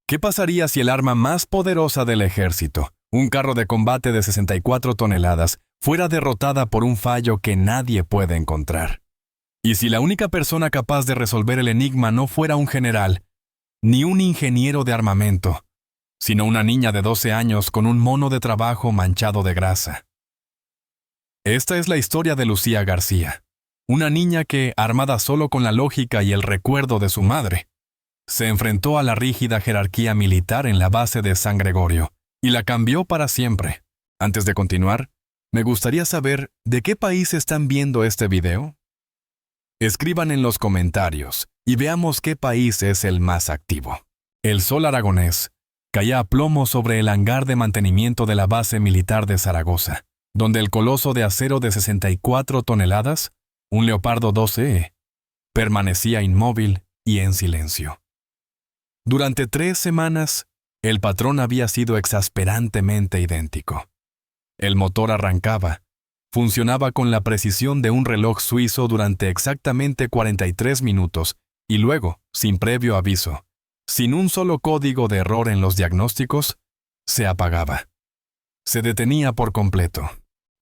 ¿Qué pasaría si el arma más poderosa del ejército, un carro de combate de 64 toneladas, fuera derrotada por un fallo que nadie puede encontrar? Y si la única persona capaz de resolver el enigma no fuera un general, ni un ingeniero de armamento, sino una niña de 12 años con un mono de trabajo manchado de grasa. Esta es la historia de Lucía García, una niña que, armada solo con la lógica y el recuerdo de su madre, se enfrentó a la rígida jerarquía militar en la base de San Gregorio y la cambió para siempre. Antes de continuar, me gustaría saber de qué país están viendo este video. Escriban en los comentarios y veamos qué país es el más activo. El sol aragonés caía a plomo sobre el hangar de mantenimiento de la base militar de Zaragoza, donde el coloso de acero de 64 toneladas, un Leopardo 12E, permanecía inmóvil y en silencio. Durante 3 semanas, el patrón había sido exasperantemente idéntico. El motor arrancaba, funcionaba con la precisión de un reloj suizo durante exactamente 43 minutos y luego, sin previo aviso, sin un solo código de error en los diagnósticos, se apagaba. Se detenía por completo.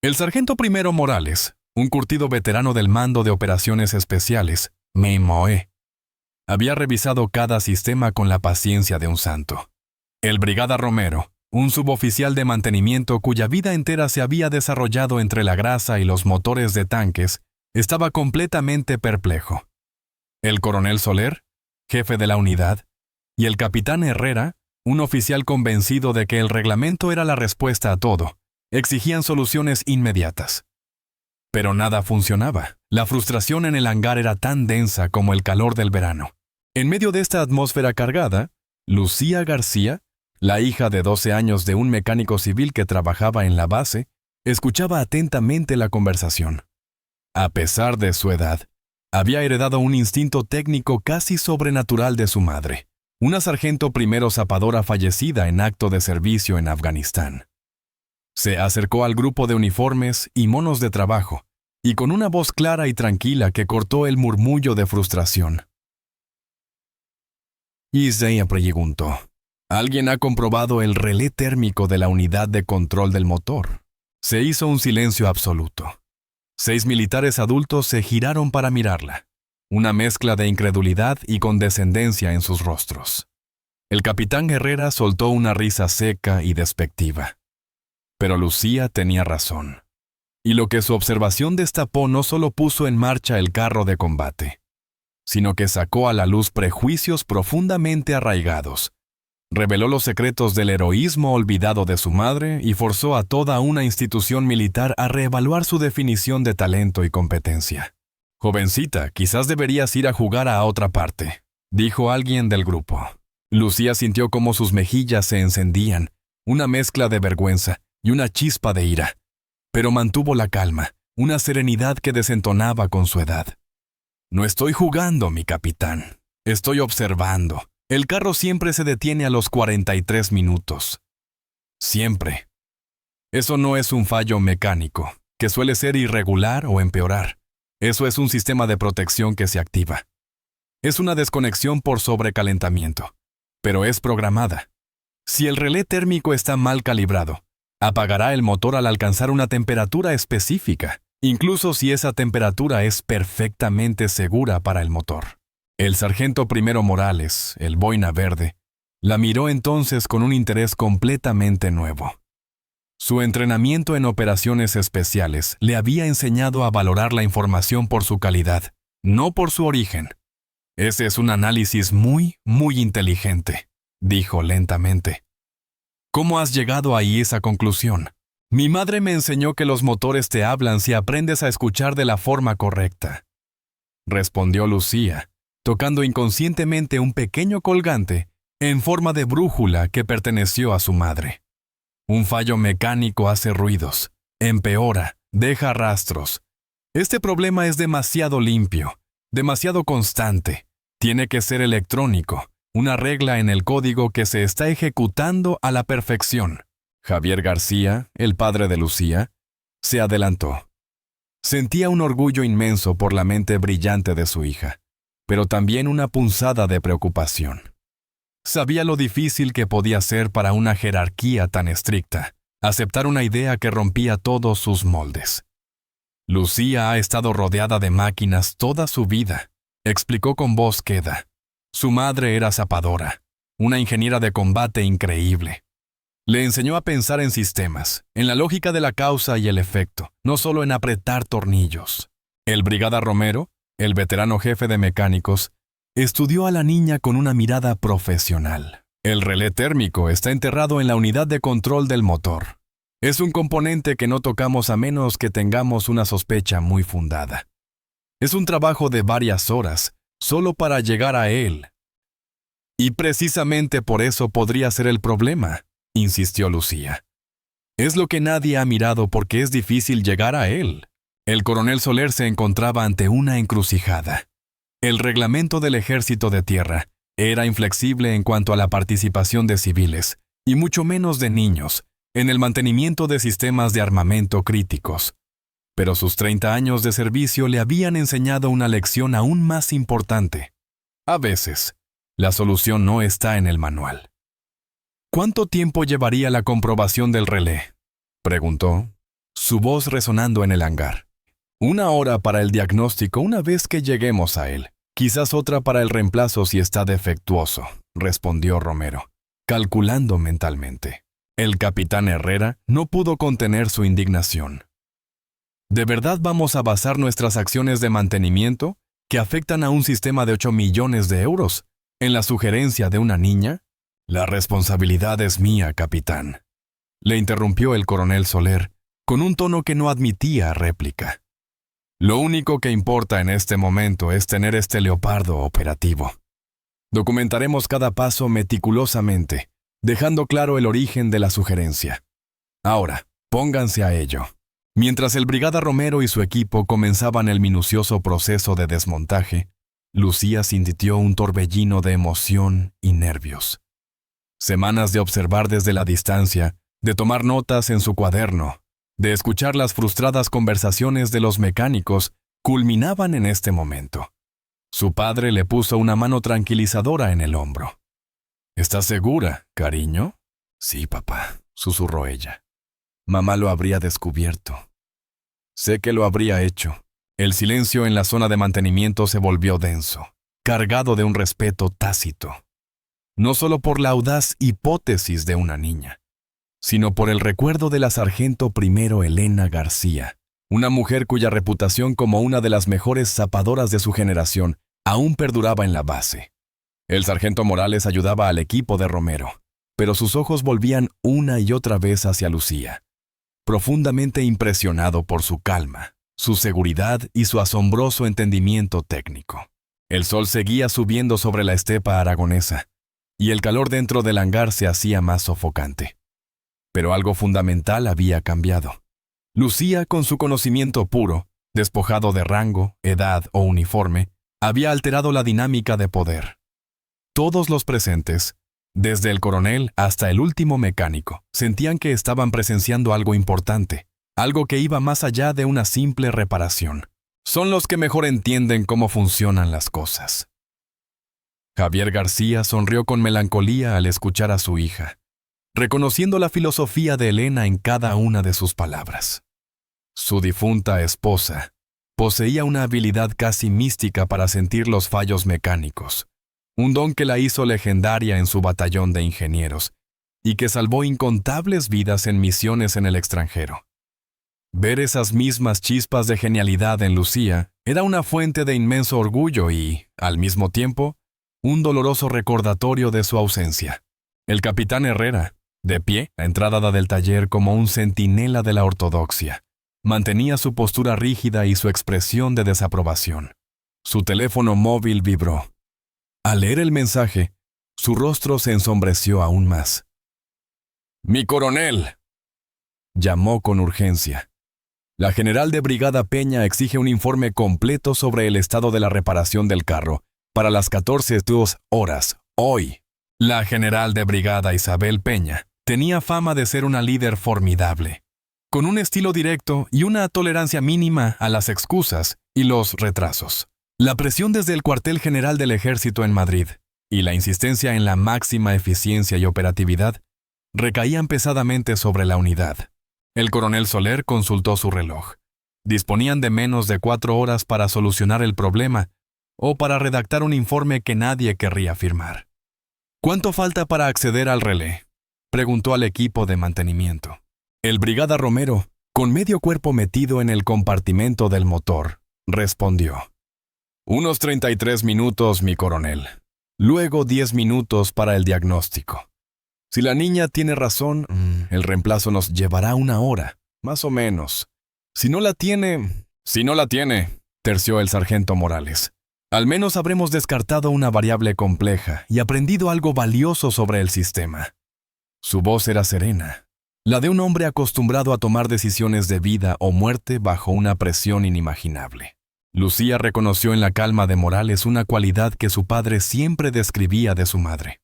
El sargento primero Morales, un curtido veterano del Mando de Operaciones Especiales, MEMOE, había revisado cada sistema con la paciencia de un santo. El brigada Romero, un suboficial de mantenimiento cuya vida entera se había desarrollado entre la grasa y los motores de tanques, estaba completamente perplejo. El coronel Soler, jefe de la unidad, y el capitán Herrera, un oficial convencido de que el reglamento era la respuesta a todo, exigían soluciones inmediatas. Pero nada funcionaba. La frustración en el hangar era tan densa como el calor del verano. En medio de esta atmósfera cargada, Lucía García, la hija de 12 años de un mecánico civil que trabajaba en la base, escuchaba atentamente la conversación. A pesar de su edad, había heredado un instinto técnico casi sobrenatural de su madre, una sargento primero zapadora fallecida en acto de servicio en Afganistán. Se acercó al grupo de uniformes y monos de trabajo, y con una voz clara y tranquila que cortó el murmullo de frustración. Isaiah preguntó: ¿Alguien ha comprobado el relé térmico de la unidad de control del motor? Se hizo un silencio absoluto. 6 militares adultos se giraron para mirarla, una mezcla de incredulidad y condescendencia en sus rostros. El capitán Herrera soltó una risa seca y despectiva. Pero Lucía tenía razón. Y lo que su observación destapó no solo puso en marcha el carro de combate, sino que sacó a la luz prejuicios profundamente arraigados, reveló los secretos del heroísmo olvidado de su madre y forzó a toda una institución militar a reevaluar su definición de talento y competencia. «Jovencita, quizás deberías ir a jugar a otra parte», dijo alguien del grupo. Lucía sintió cómo sus mejillas se encendían, una mezcla de vergüenza y una chispa de ira, pero mantuvo la calma, una serenidad que desentonaba con su edad. «No estoy jugando, mi capitán. Estoy observando. El carro siempre se detiene a los 43 minutos. Siempre. Eso no es un fallo mecánico, que suele ser irregular o empeorar. Eso es un sistema de protección que se activa. Es una desconexión por sobrecalentamiento, pero es programada. Si el relé térmico está mal calibrado, apagará el motor al alcanzar una temperatura específica, incluso si esa temperatura es perfectamente segura para el motor». El sargento primero Morales, el boina verde, la miró entonces con un interés completamente nuevo. Su entrenamiento en operaciones especiales le había enseñado a valorar la información por su calidad, no por su origen. «Ese es un análisis muy inteligente», dijo lentamente. «¿Cómo has llegado ahí esa conclusión?» «Mi madre me enseñó que los motores te hablan si aprendes a escuchar de la forma correcta», respondió Lucía, tocando inconscientemente un pequeño colgante en forma de brújula que perteneció a su madre. Un fallo mecánico hace ruidos, empeora, deja rastros. Este problema es demasiado limpio, demasiado constante. Tiene que ser electrónico, una regla en el código que se está ejecutando a la perfección. Javier García, el padre de Lucía, se adelantó. Sentía un orgullo inmenso por la mente brillante de su hija, pero también una punzada de preocupación. Sabía lo difícil que podía ser para una jerarquía tan estricta aceptar una idea que rompía todos sus moldes. Lucía ha estado rodeada de máquinas toda su vida, explicó con voz queda. Su madre era zapadora, una ingeniera de combate increíble. Le enseñó a pensar en sistemas, en la lógica de la causa y el efecto, no solo en apretar tornillos. El brigada Romero, el veterano jefe de mecánicos, estudió a la niña con una mirada profesional. El relé térmico está enterrado en la unidad de control del motor. Es un componente que no tocamos a menos que tengamos una sospecha muy fundada. Es un trabajo de varias horas, solo para llegar a él. Y precisamente por eso podría ser el problema, insistió Lucía. Es lo que nadie ha mirado porque es difícil llegar a él. El coronel Soler se encontraba ante una encrucijada. El reglamento del Ejército de Tierra era inflexible en cuanto a la participación de civiles, y mucho menos de niños, en el mantenimiento de sistemas de armamento críticos. Pero sus 30 años de servicio le habían enseñado una lección aún más importante. A veces, la solución no está en el manual. ¿Cuánto tiempo llevaría la comprobación del relé?, preguntó, su voz resonando en el hangar. 1 hora para el diagnóstico una vez que lleguemos a él. Quizás otra para el reemplazo si está defectuoso, respondió Romero, calculando mentalmente. El capitán Herrera no pudo contener su indignación. ¿De verdad vamos a basar nuestras acciones de mantenimiento, que afectan a un sistema de 8 millones de euros, en la sugerencia de una niña? La responsabilidad es mía, capitán, le interrumpió el coronel Soler, con un tono que no admitía réplica. Lo único que importa en este momento es tener este leopardo operativo. Documentaremos cada paso meticulosamente, dejando claro el origen de la sugerencia. Ahora, pónganse a ello. Mientras el brigada Romero y su equipo comenzaban el minucioso proceso de desmontaje, Lucía sintió un torbellino de emoción y nervios. Semanas de observar desde la distancia, de tomar notas en su cuaderno, de escuchar las frustradas conversaciones de los mecánicos, culminaban en este momento. Su padre le puso una mano tranquilizadora en el hombro. ¿Estás segura, cariño? Sí, papá, susurró ella. Mamá lo habría descubierto. Sé que lo habría hecho. El silencio en la zona de mantenimiento se volvió denso, cargado de un respeto tácito. No solo por la audaz hipótesis de una niña, sino por el recuerdo de la sargento primero Elena García, una mujer cuya reputación como una de las mejores zapadoras de su generación aún perduraba en la base. El sargento Morales ayudaba al equipo de Romero, pero sus ojos volvían una y otra vez hacia Lucía, profundamente impresionado por su calma, su seguridad y su asombroso entendimiento técnico. El sol seguía subiendo sobre la estepa aragonesa, y el calor dentro del hangar se hacía más sofocante. Pero algo fundamental había cambiado. Lucía, con su conocimiento puro, despojado de rango, edad o uniforme, había alterado la dinámica de poder. Todos los presentes, desde el coronel hasta el último mecánico, sentían que estaban presenciando algo importante, algo que iba más allá de una simple reparación. Son los que mejor entienden cómo funcionan las cosas. Javier García sonrió con melancolía al escuchar a su hija, reconociendo la filosofía de Elena en cada una de sus palabras. Su difunta esposa poseía una habilidad casi mística para sentir los fallos mecánicos, un don que la hizo legendaria en su batallón de ingenieros y que salvó incontables vidas en misiones en el extranjero. Ver esas mismas chispas de genialidad en Lucía era una fuente de inmenso orgullo y, al mismo tiempo, un doloroso recordatorio de su ausencia. El capitán Herrera, de pie, a entrada del taller como un centinela de la ortodoxia, mantenía su postura rígida y su expresión de desaprobación. Su teléfono móvil vibró. Al leer el mensaje, su rostro se ensombreció aún más. «¡Mi coronel!», llamó con urgencia. La general de brigada Peña exige un informe completo sobre el estado de la reparación del carro para las 14:02 horas, hoy. La general de brigada Isabel Peña tenía fama de ser una líder formidable, con un estilo directo y una tolerancia mínima a las excusas y los retrasos. La presión desde el cuartel general del ejército en Madrid y la insistencia en la máxima eficiencia y operatividad recaían pesadamente sobre la unidad. El coronel Soler consultó su reloj. Disponían de menos de 4 horas para solucionar el problema o para redactar un informe que nadie querría firmar. ¿Cuánto falta para acceder al relé?, preguntó al equipo de mantenimiento. El brigada Romero, con medio cuerpo metido en el compartimento del motor, respondió: Unos 33 minutos, mi coronel. Luego 10 minutos para el diagnóstico. Si la niña tiene razón, el reemplazo nos llevará 1 hora, más o menos. Si no la tiene, terció el sargento Morales. Al menos habremos descartado una variable compleja y aprendido algo valioso sobre el sistema. Su voz era serena, la de un hombre acostumbrado a tomar decisiones de vida o muerte bajo una presión inimaginable. Lucía reconoció en la calma de Morales una cualidad que su padre siempre describía de su madre.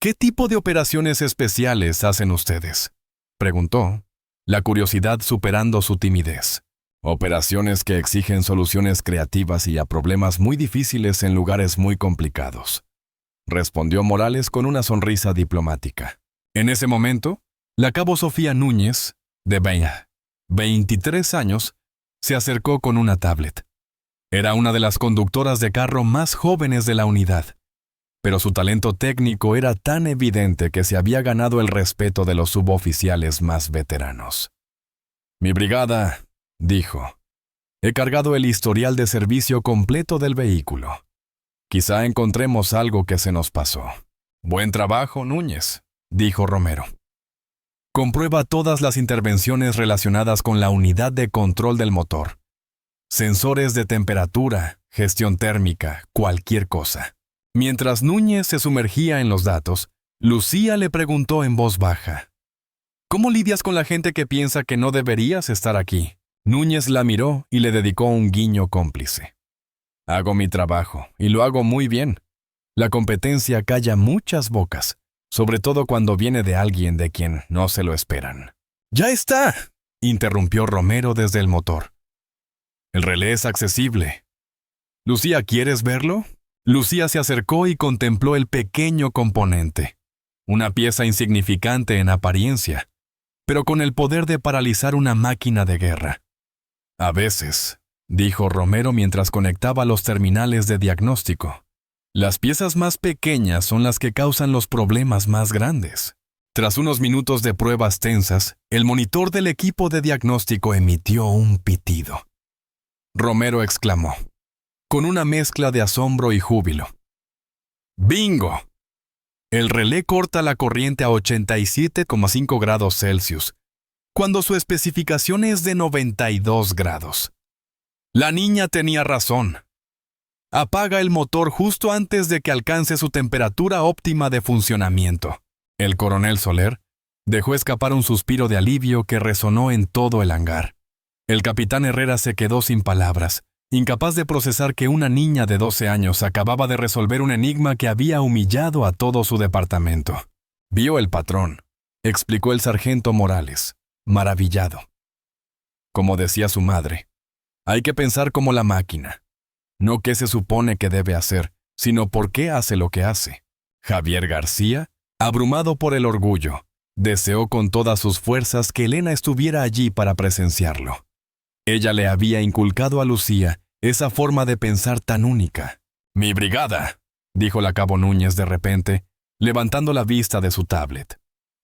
¿Qué tipo de operaciones especiales hacen ustedes?, preguntó, la curiosidad superando su timidez. Operaciones que exigen soluciones creativas y a problemas muy difíciles en lugares muy complicados, respondió Morales con una sonrisa diplomática. En ese momento, la cabo Sofía Núñez, de 23 años, se acercó con una tablet. Era una de las conductoras de carro más jóvenes de la unidad, pero su talento técnico era tan evidente que se había ganado el respeto de los suboficiales más veteranos. Mi brigada, dijo, he cargado el historial de servicio completo del vehículo. Quizá encontremos algo que se nos pasó. Buen trabajo, Núñez, dijo Romero. Comprueba todas las intervenciones relacionadas con la unidad de control del motor. Sensores de temperatura, gestión térmica, cualquier cosa. Mientras Núñez se sumergía en los datos, Lucía le preguntó en voz baja: ¿Cómo lidias con la gente que piensa que no deberías estar aquí? Núñez la miró y le dedicó un guiño cómplice. Hago mi trabajo, y lo hago muy bien. La competencia calla muchas bocas, sobre todo cuando viene de alguien de quien no se lo esperan. ¡Ya está!, interrumpió Romero desde el motor. El relé es accesible. Lucía, ¿quieres verlo? Lucía se acercó y contempló el pequeño componente, una pieza insignificante en apariencia, pero con el poder de paralizar una máquina de guerra. A veces, dijo Romero mientras conectaba los terminales de diagnóstico, las piezas más pequeñas son las que causan los problemas más grandes. Tras unos minutos de pruebas tensas, el monitor del equipo de diagnóstico emitió un pitido. Romero exclamó, con una mezcla de asombro y júbilo: ¡Bingo! El relé corta la corriente a 87,5 grados Celsius, cuando su especificación es de 92 grados. La niña tenía razón. Apaga el motor justo antes de que alcance su temperatura óptima de funcionamiento. El coronel Soler dejó escapar un suspiro de alivio que resonó en todo el hangar. El capitán Herrera se quedó sin palabras, incapaz de procesar que una niña de 12 años acababa de resolver un enigma que había humillado a todo su departamento. Vio el patrón, explicó el sargento Morales, maravillado. Como decía su madre, hay que pensar como la máquina. No qué se supone que debe hacer, sino por qué hace lo que hace. Javier García, abrumado por el orgullo, deseó con todas sus fuerzas que Elena estuviera allí para presenciarlo. Ella le había inculcado a Lucía esa forma de pensar tan única. «Mi brigada», dijo la cabo Núñez de repente, levantando la vista de su tablet.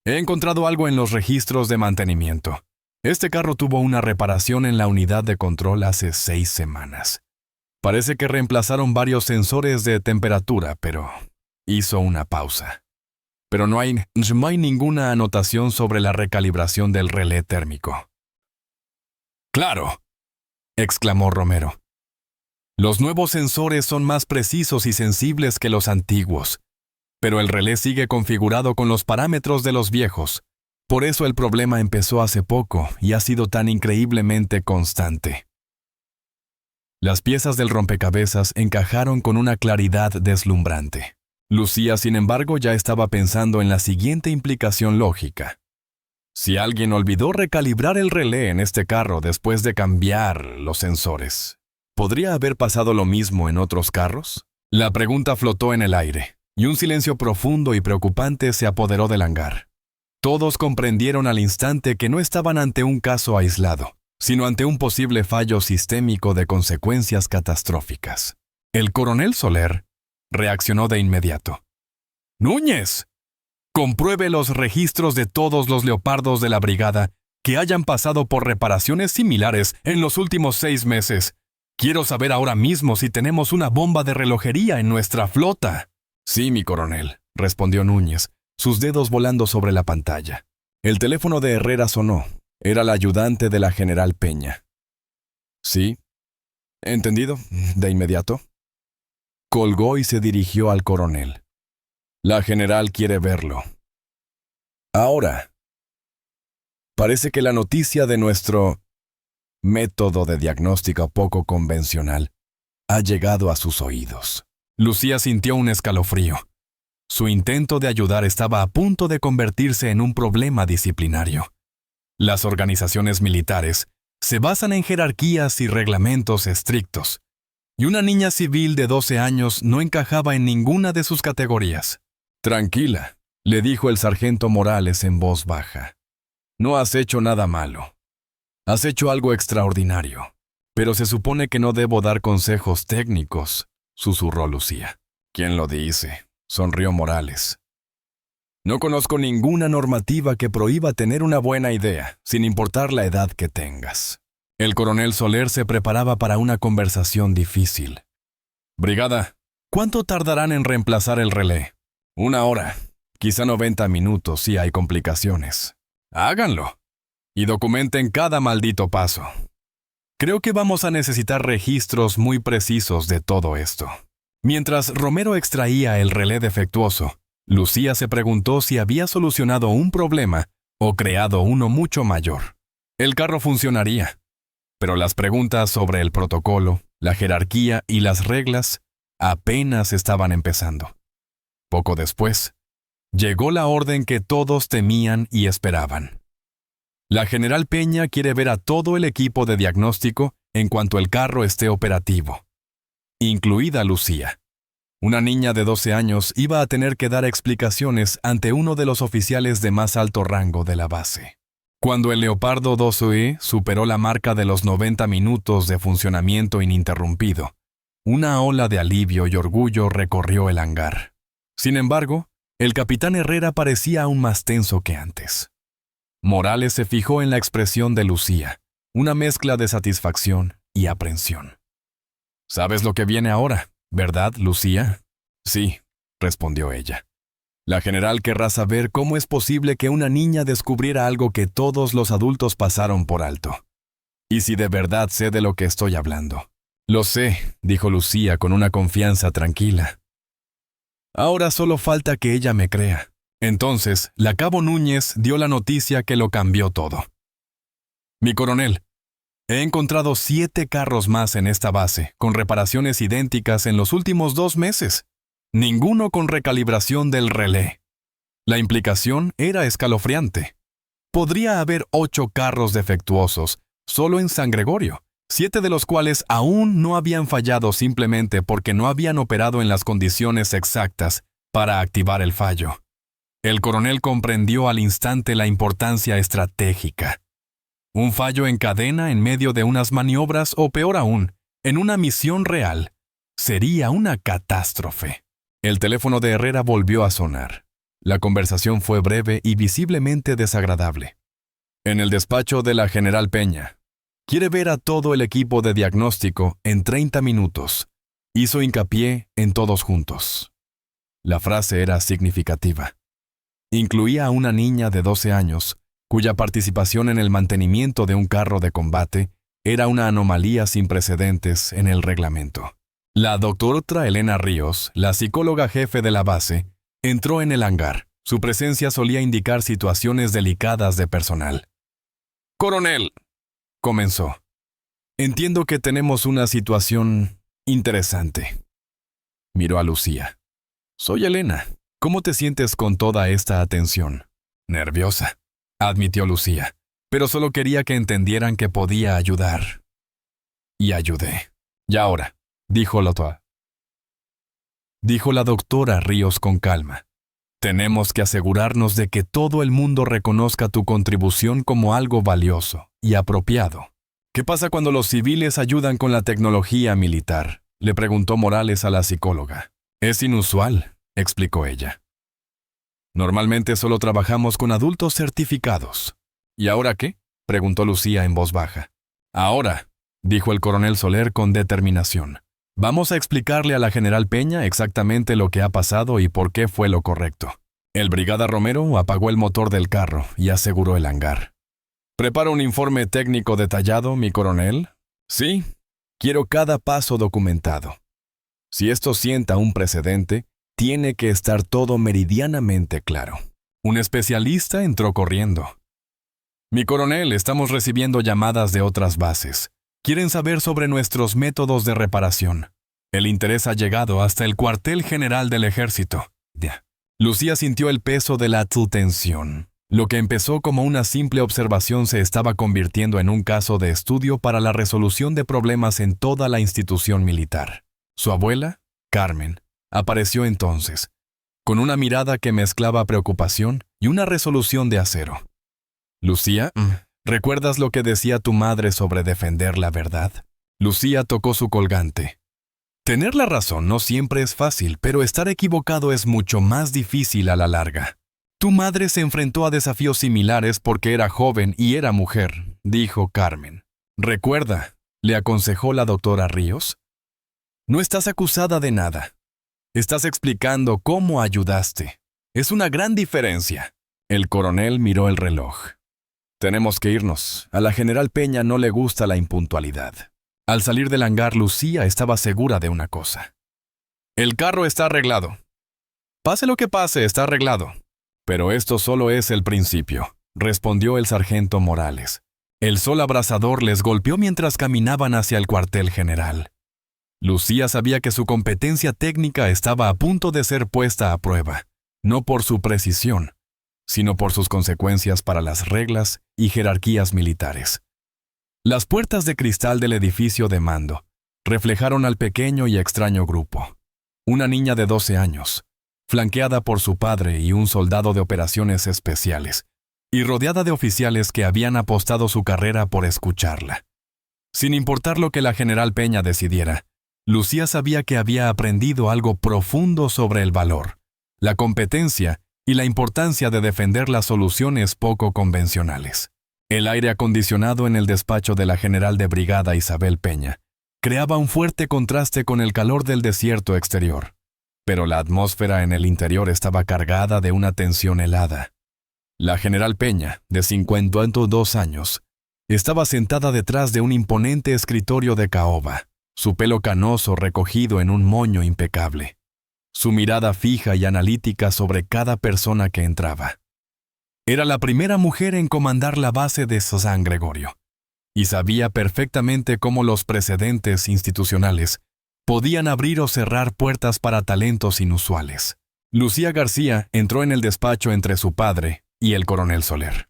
«He encontrado algo en los registros de mantenimiento. Este carro tuvo una reparación en la unidad de control hace 6 semanas. Parece que reemplazaron varios sensores de temperatura, pero...» Hizo una pausa. «Pero no hay ninguna anotación sobre la recalibración del relé térmico». «¡Claro!», exclamó Romero. «Los nuevos sensores son más precisos y sensibles que los antiguos, pero el relé sigue configurado con los parámetros de los viejos. Por eso el problema empezó hace poco y ha sido tan increíblemente constante». Las piezas del rompecabezas encajaron con una claridad deslumbrante. Lucía, sin embargo, ya estaba pensando en la siguiente implicación lógica. Si alguien olvidó recalibrar el relé en este carro después de cambiar los sensores, ¿podría haber pasado lo mismo en otros carros? La pregunta flotó en el aire, y un silencio profundo y preocupante se apoderó del hangar. Todos comprendieron al instante que no estaban ante un caso aislado, sino ante un posible fallo sistémico de consecuencias catastróficas. El coronel Soler reaccionó de inmediato. «¡Núñez! Compruebe los registros de todos los leopardos de la brigada que hayan pasado por reparaciones similares en los últimos 6 meses. Quiero saber ahora mismo si tenemos una bomba de relojería en nuestra flota». «Sí, mi coronel», respondió Núñez, sus dedos volando sobre la pantalla. El teléfono de Herrera sonó. Era la ayudante de la general Peña. «Sí. Entendido. De inmediato». Colgó y se dirigió al coronel. «La general quiere verlo. Ahora. Parece que la noticia de nuestro método de diagnóstico poco convencional ha llegado a sus oídos». Lucía sintió un escalofrío. Su intento de ayudar estaba a punto de convertirse en un problema disciplinario. Las organizaciones militares se basan en jerarquías y reglamentos estrictos, y una niña civil de 12 años no encajaba en ninguna de sus categorías. «Tranquila», le dijo el sargento Morales en voz baja. «No has hecho nada malo. Has hecho algo extraordinario. Pero se supone que no debo dar consejos técnicos», susurró Lucía. «¿Quién lo dice?», sonrió Morales. «No conozco ninguna normativa que prohíba tener una buena idea, sin importar la edad que tengas». El coronel Soler se preparaba para una conversación difícil. «Brigada, ¿cuánto tardarán en reemplazar el relé?» «1 hora, quizá 90 minutos si hay complicaciones». «Háganlo. Y documenten cada maldito paso. Creo que vamos a necesitar registros muy precisos de todo esto». Mientras Romero extraía el relé defectuoso, Lucía se preguntó si había solucionado un problema o creado uno mucho mayor. El carro funcionaría, pero las preguntas sobre el protocolo, la jerarquía y las reglas apenas estaban empezando. Poco después, llegó la orden que todos temían y esperaban. La general Peña quiere ver a todo el equipo de diagnóstico en cuanto el carro esté operativo, incluida Lucía. Una niña de 12 años iba a tener que dar explicaciones ante uno de los oficiales de más alto rango de la base. Cuando el Leopardo 2E superó la marca de los 90 minutos de funcionamiento ininterrumpido, una ola de alivio y orgullo recorrió el hangar. Sin embargo, el capitán Herrera parecía aún más tenso que antes. Morales se fijó en la expresión de Lucía, una mezcla de satisfacción y aprensión. «¿Sabes lo que viene ahora, verdad, Lucía?» «Sí», respondió ella. «La general querrá saber cómo es posible que una niña descubriera algo que todos los adultos pasaron por alto. Y si de verdad sé de lo que estoy hablando». «Lo sé», dijo Lucía con una confianza tranquila. «Ahora solo falta que ella me crea». Entonces, la cabo Núñez dio la noticia que lo cambió todo. «Mi coronel, he encontrado 7 carros más en esta base, con reparaciones idénticas en los últimos 2 meses. Ninguno con recalibración del relé». La implicación era escalofriante. Podría haber 8 carros defectuosos, solo en San Gregorio, 7 de los cuales aún no habían fallado simplemente porque no habían operado en las condiciones exactas para activar el fallo. El coronel comprendió al instante la importancia estratégica. Un fallo en cadena en medio de unas maniobras o peor aún, en una misión real, sería una catástrofe. El teléfono de Herrera volvió a sonar. La conversación fue breve y visiblemente desagradable. «En el despacho de la general Peña. Quiere ver a todo el equipo de diagnóstico en 30 minutos. Hizo hincapié en todos juntos». La frase era significativa. Incluía a una niña de 12 años, cuya participación en el mantenimiento de un carro de combate era una anomalía sin precedentes en el reglamento. La doctora Elena Ríos, la psicóloga jefe de la base, entró en el hangar. Su presencia solía indicar situaciones delicadas de personal. «Coronel», comenzó, «entiendo que tenemos una situación interesante». Miró a Lucía. «Soy Elena. ¿Cómo te sientes con toda esta atención?» «Nerviosa», admitió Lucía, «pero solo quería que entendieran que podía ayudar». «Y ayudé». «Y ahora», dijo Lotoa, dijo la doctora Ríos con calma. Tenemos que asegurarnos de que todo el mundo reconozca tu contribución como algo valioso y apropiado. ¿Qué pasa cuando los civiles ayudan con la tecnología militar?, le preguntó Morales a la psicóloga. Es inusual, explicó ella. Normalmente solo trabajamos con adultos certificados. ¿Y ahora qué?, preguntó Lucía en voz baja. Ahora, dijo el coronel Soler con determinación, vamos a explicarle a la general Peña exactamente lo que ha pasado y por qué fue lo correcto. El brigada Romero apagó el motor del carro y aseguró el hangar. ¿Prepara un informe técnico detallado, mi coronel? Sí, quiero cada paso documentado. Si esto sienta un precedente, tiene que estar todo meridianamente claro. Un especialista entró corriendo. Mi coronel, estamos recibiendo llamadas de otras bases. Quieren saber sobre nuestros métodos de reparación. El interés ha llegado hasta el cuartel general del ejército. Lucía sintió el peso de la tensión. Lo que empezó como una simple observación se estaba convirtiendo en un caso de estudio para la resolución de problemas en toda la institución militar. Su abuela, Carmen, apareció entonces, con una mirada que mezclaba preocupación y una resolución de acero. Lucía, ¿recuerdas lo que decía tu madre sobre defender la verdad? Lucía tocó su colgante. Tener la razón no siempre es fácil, pero estar equivocado es mucho más difícil a la larga. Tu madre se enfrentó a desafíos similares porque era joven y era mujer, dijo Carmen. Recuerda, le aconsejó la doctora Ríos. No estás acusada de nada. Estás explicando cómo ayudaste. Es una gran diferencia. El coronel miró el reloj. Tenemos que irnos. A la general Peña no le gusta la impuntualidad. Al salir del hangar, Lucía estaba segura de una cosa. El carro está arreglado. Pase lo que pase, está arreglado. Pero esto solo es el principio, respondió el sargento Morales. El sol abrasador les golpeó mientras caminaban hacia el cuartel general. Lucía sabía que su competencia técnica estaba a punto de ser puesta a prueba, no por su precisión, sino por sus consecuencias para las reglas y jerarquías militares. Las puertas de cristal del edificio de mando reflejaron al pequeño y extraño grupo. Una niña de 12 años, flanqueada por su padre y un soldado de operaciones especiales, y rodeada de oficiales que habían apostado su carrera por escucharla. Sin importar lo que la general Peña decidiera, Lucía sabía que había aprendido algo profundo sobre el valor, la competencia y la importancia de defender las soluciones poco convencionales. El aire acondicionado en el despacho de la general de brigada Isabel Peña creaba un fuerte contraste con el calor del desierto exterior, pero la atmósfera en el interior estaba cargada de una tensión helada. La general Peña, de 52 años, estaba sentada detrás de un imponente escritorio de caoba, su pelo canoso recogido en un moño impecable, su mirada fija y analítica sobre cada persona que entraba. Era la primera mujer en comandar la base de San Gregorio, y sabía perfectamente cómo los precedentes institucionales podían abrir o cerrar puertas para talentos inusuales. Lucía García entró en el despacho entre su padre y el coronel Soler.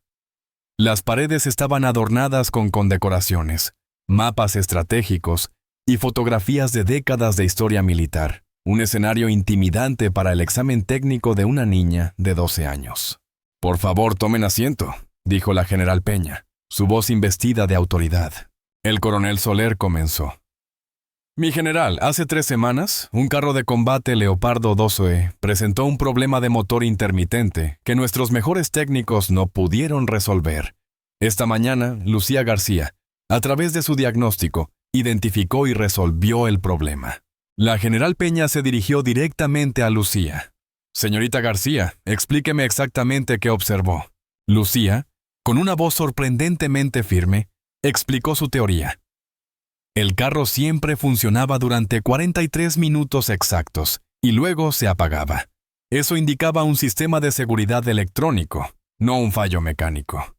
Las paredes estaban adornadas con condecoraciones, mapas estratégicos y fotografías de décadas de historia militar, un escenario intimidante para el examen técnico de una niña de 12 años. «Por favor, tomen asiento», dijo la general Peña, su voz investida de autoridad. El coronel Soler comenzó. «Mi general, hace 3 semanas, un carro de combate Leopardo 2E presentó un problema de motor intermitente que nuestros mejores técnicos no pudieron resolver. Esta mañana, Lucía García, a través de su diagnóstico, identificó y resolvió el problema». La general Peña se dirigió directamente a Lucía. «Señorita García, explíqueme exactamente qué observó». Lucía, con una voz sorprendentemente firme, explicó su teoría. El carro siempre funcionaba durante 43 minutos exactos y luego se apagaba. Eso indicaba un sistema de seguridad electrónico, no un fallo mecánico.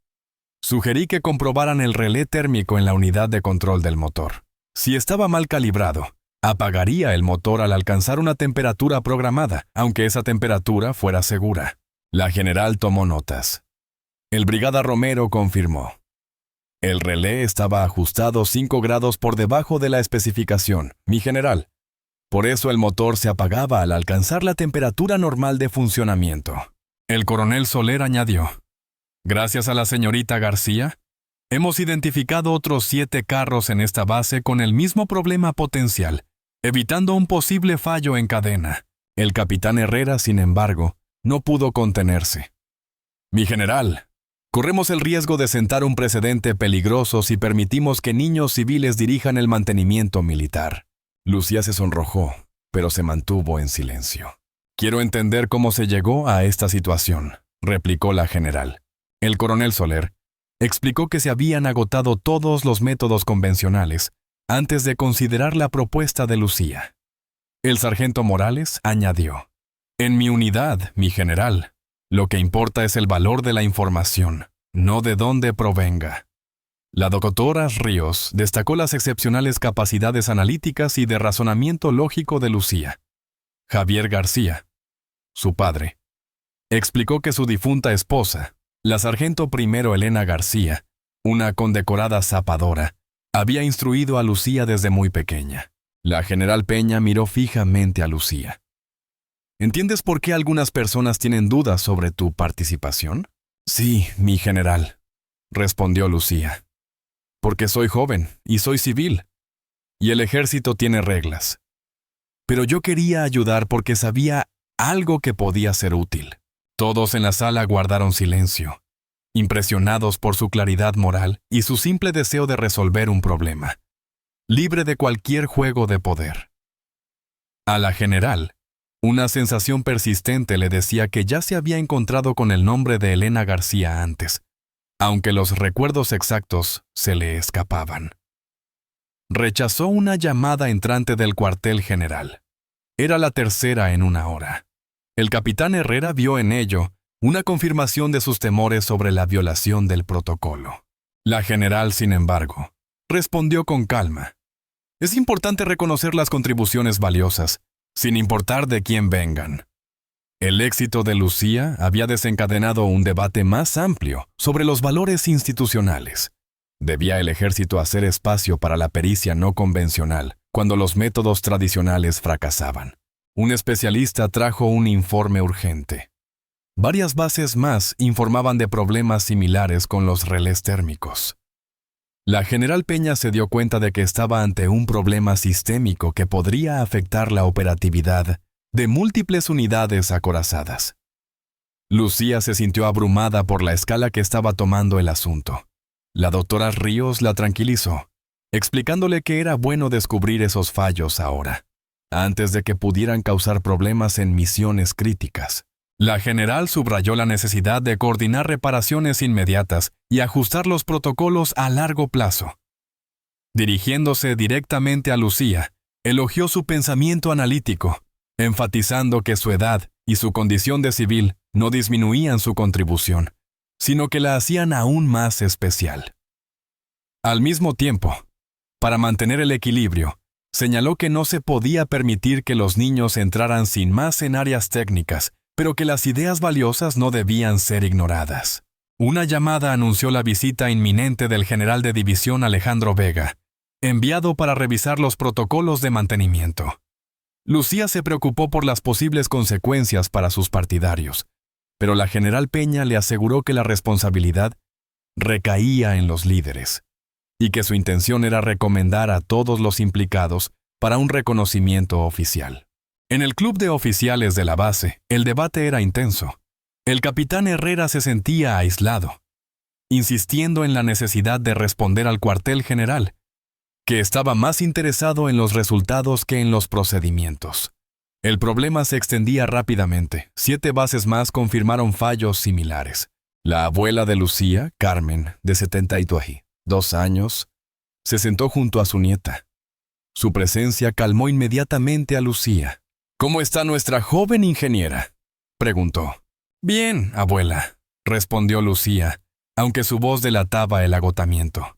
Sugerí que comprobaran el relé térmico en la unidad de control del motor. Si estaba mal calibrado, apagaría el motor al alcanzar una temperatura programada, aunque esa temperatura fuera segura. La general tomó notas. El brigada Romero confirmó. El relé estaba ajustado 5 grados por debajo de la especificación, mi general. Por eso el motor se apagaba al alcanzar la temperatura normal de funcionamiento. El coronel Soler añadió: gracias a la señorita García, hemos identificado otros 7 carros en esta base con el mismo problema potencial, evitando un posible fallo en cadena. El capitán Herrera, sin embargo, no pudo contenerse. Mi general, corremos el riesgo de sentar un precedente peligroso si permitimos que niños civiles dirijan el mantenimiento militar. Lucía se sonrojó, pero se mantuvo en silencio. Quiero entender cómo se llegó a esta situación, replicó la general. El coronel Soler explicó que se habían agotado todos los métodos convencionales antes de considerar la propuesta de Lucía. El sargento Morales añadió: en mi unidad, mi general, lo que importa es el valor de la información, no de dónde provenga. La doctora Ríos destacó las excepcionales capacidades analíticas y de razonamiento lógico de Lucía. Javier García, su padre, explicó que su difunta esposa, la sargento primero Elena García, una condecorada zapadora, había instruido a Lucía desde muy pequeña. La general Peña miró fijamente a Lucía. ¿Entiendes por qué algunas personas tienen dudas sobre tu participación? Sí, mi general, respondió Lucía. Porque soy joven y soy civil, y el ejército tiene reglas. Pero yo quería ayudar porque sabía algo que podía ser útil. Todos en la sala guardaron silencio, impresionados por su claridad moral y su simple deseo de resolver un problema, libre de cualquier juego de poder. A la general, una sensación persistente le decía que ya se había encontrado con el nombre de Elena García antes, aunque los recuerdos exactos se le escapaban. Rechazó una llamada entrante del cuartel general. Era la tercera en una hora. El capitán Herrera vio en ello una confirmación de sus temores sobre la violación del protocolo. La general, sin embargo, respondió con calma: es importante reconocer las contribuciones valiosas, sin importar de quién vengan. El éxito de Lucía había desencadenado un debate más amplio sobre los valores institucionales. ¿Debía el ejército hacer espacio para la pericia no convencional cuando los métodos tradicionales fracasaban? Un especialista trajo un informe urgente. Varias bases más informaban de problemas similares con los relés térmicos. La general Peña se dio cuenta de que estaba ante un problema sistémico que podría afectar la operatividad de múltiples unidades acorazadas. Lucía se sintió abrumada por la escala que estaba tomando el asunto. La doctora Ríos la tranquilizó, explicándole que era bueno descubrir esos fallos ahora, antes de que pudieran causar problemas en misiones críticas. La general subrayó la necesidad de coordinar reparaciones inmediatas y ajustar los protocolos a largo plazo. Dirigiéndose directamente a Lucía, elogió su pensamiento analítico, enfatizando que su edad y su condición de civil no disminuían su contribución, sino que la hacían aún más especial. Al mismo tiempo, para mantener el equilibrio, señaló que no se podía permitir que los niños entraran sin más en áreas técnicas, pero que las ideas valiosas no debían ser ignoradas. Una llamada anunció la visita inminente del general de división Alejandro Vega, enviado para revisar los protocolos de mantenimiento. Lucía se preocupó por las posibles consecuencias para sus partidarios, pero la general Peña le aseguró que la responsabilidad recaía en los líderes, y que su intención era recomendar a todos los implicados para un reconocimiento oficial. En el club de oficiales de la base, el debate era intenso. El capitán Herrera se sentía aislado, insistiendo en la necesidad de responder al cuartel general, que estaba más interesado en los resultados que en los procedimientos. El problema se extendía rápidamente. 7 bases más confirmaron fallos similares. La abuela de Lucía, Carmen, de 72 años, se sentó junto a su nieta. Su presencia calmó inmediatamente a Lucía. «¿Cómo está nuestra joven ingeniera?», preguntó. «Bien, abuela», respondió Lucía, aunque su voz delataba el agotamiento.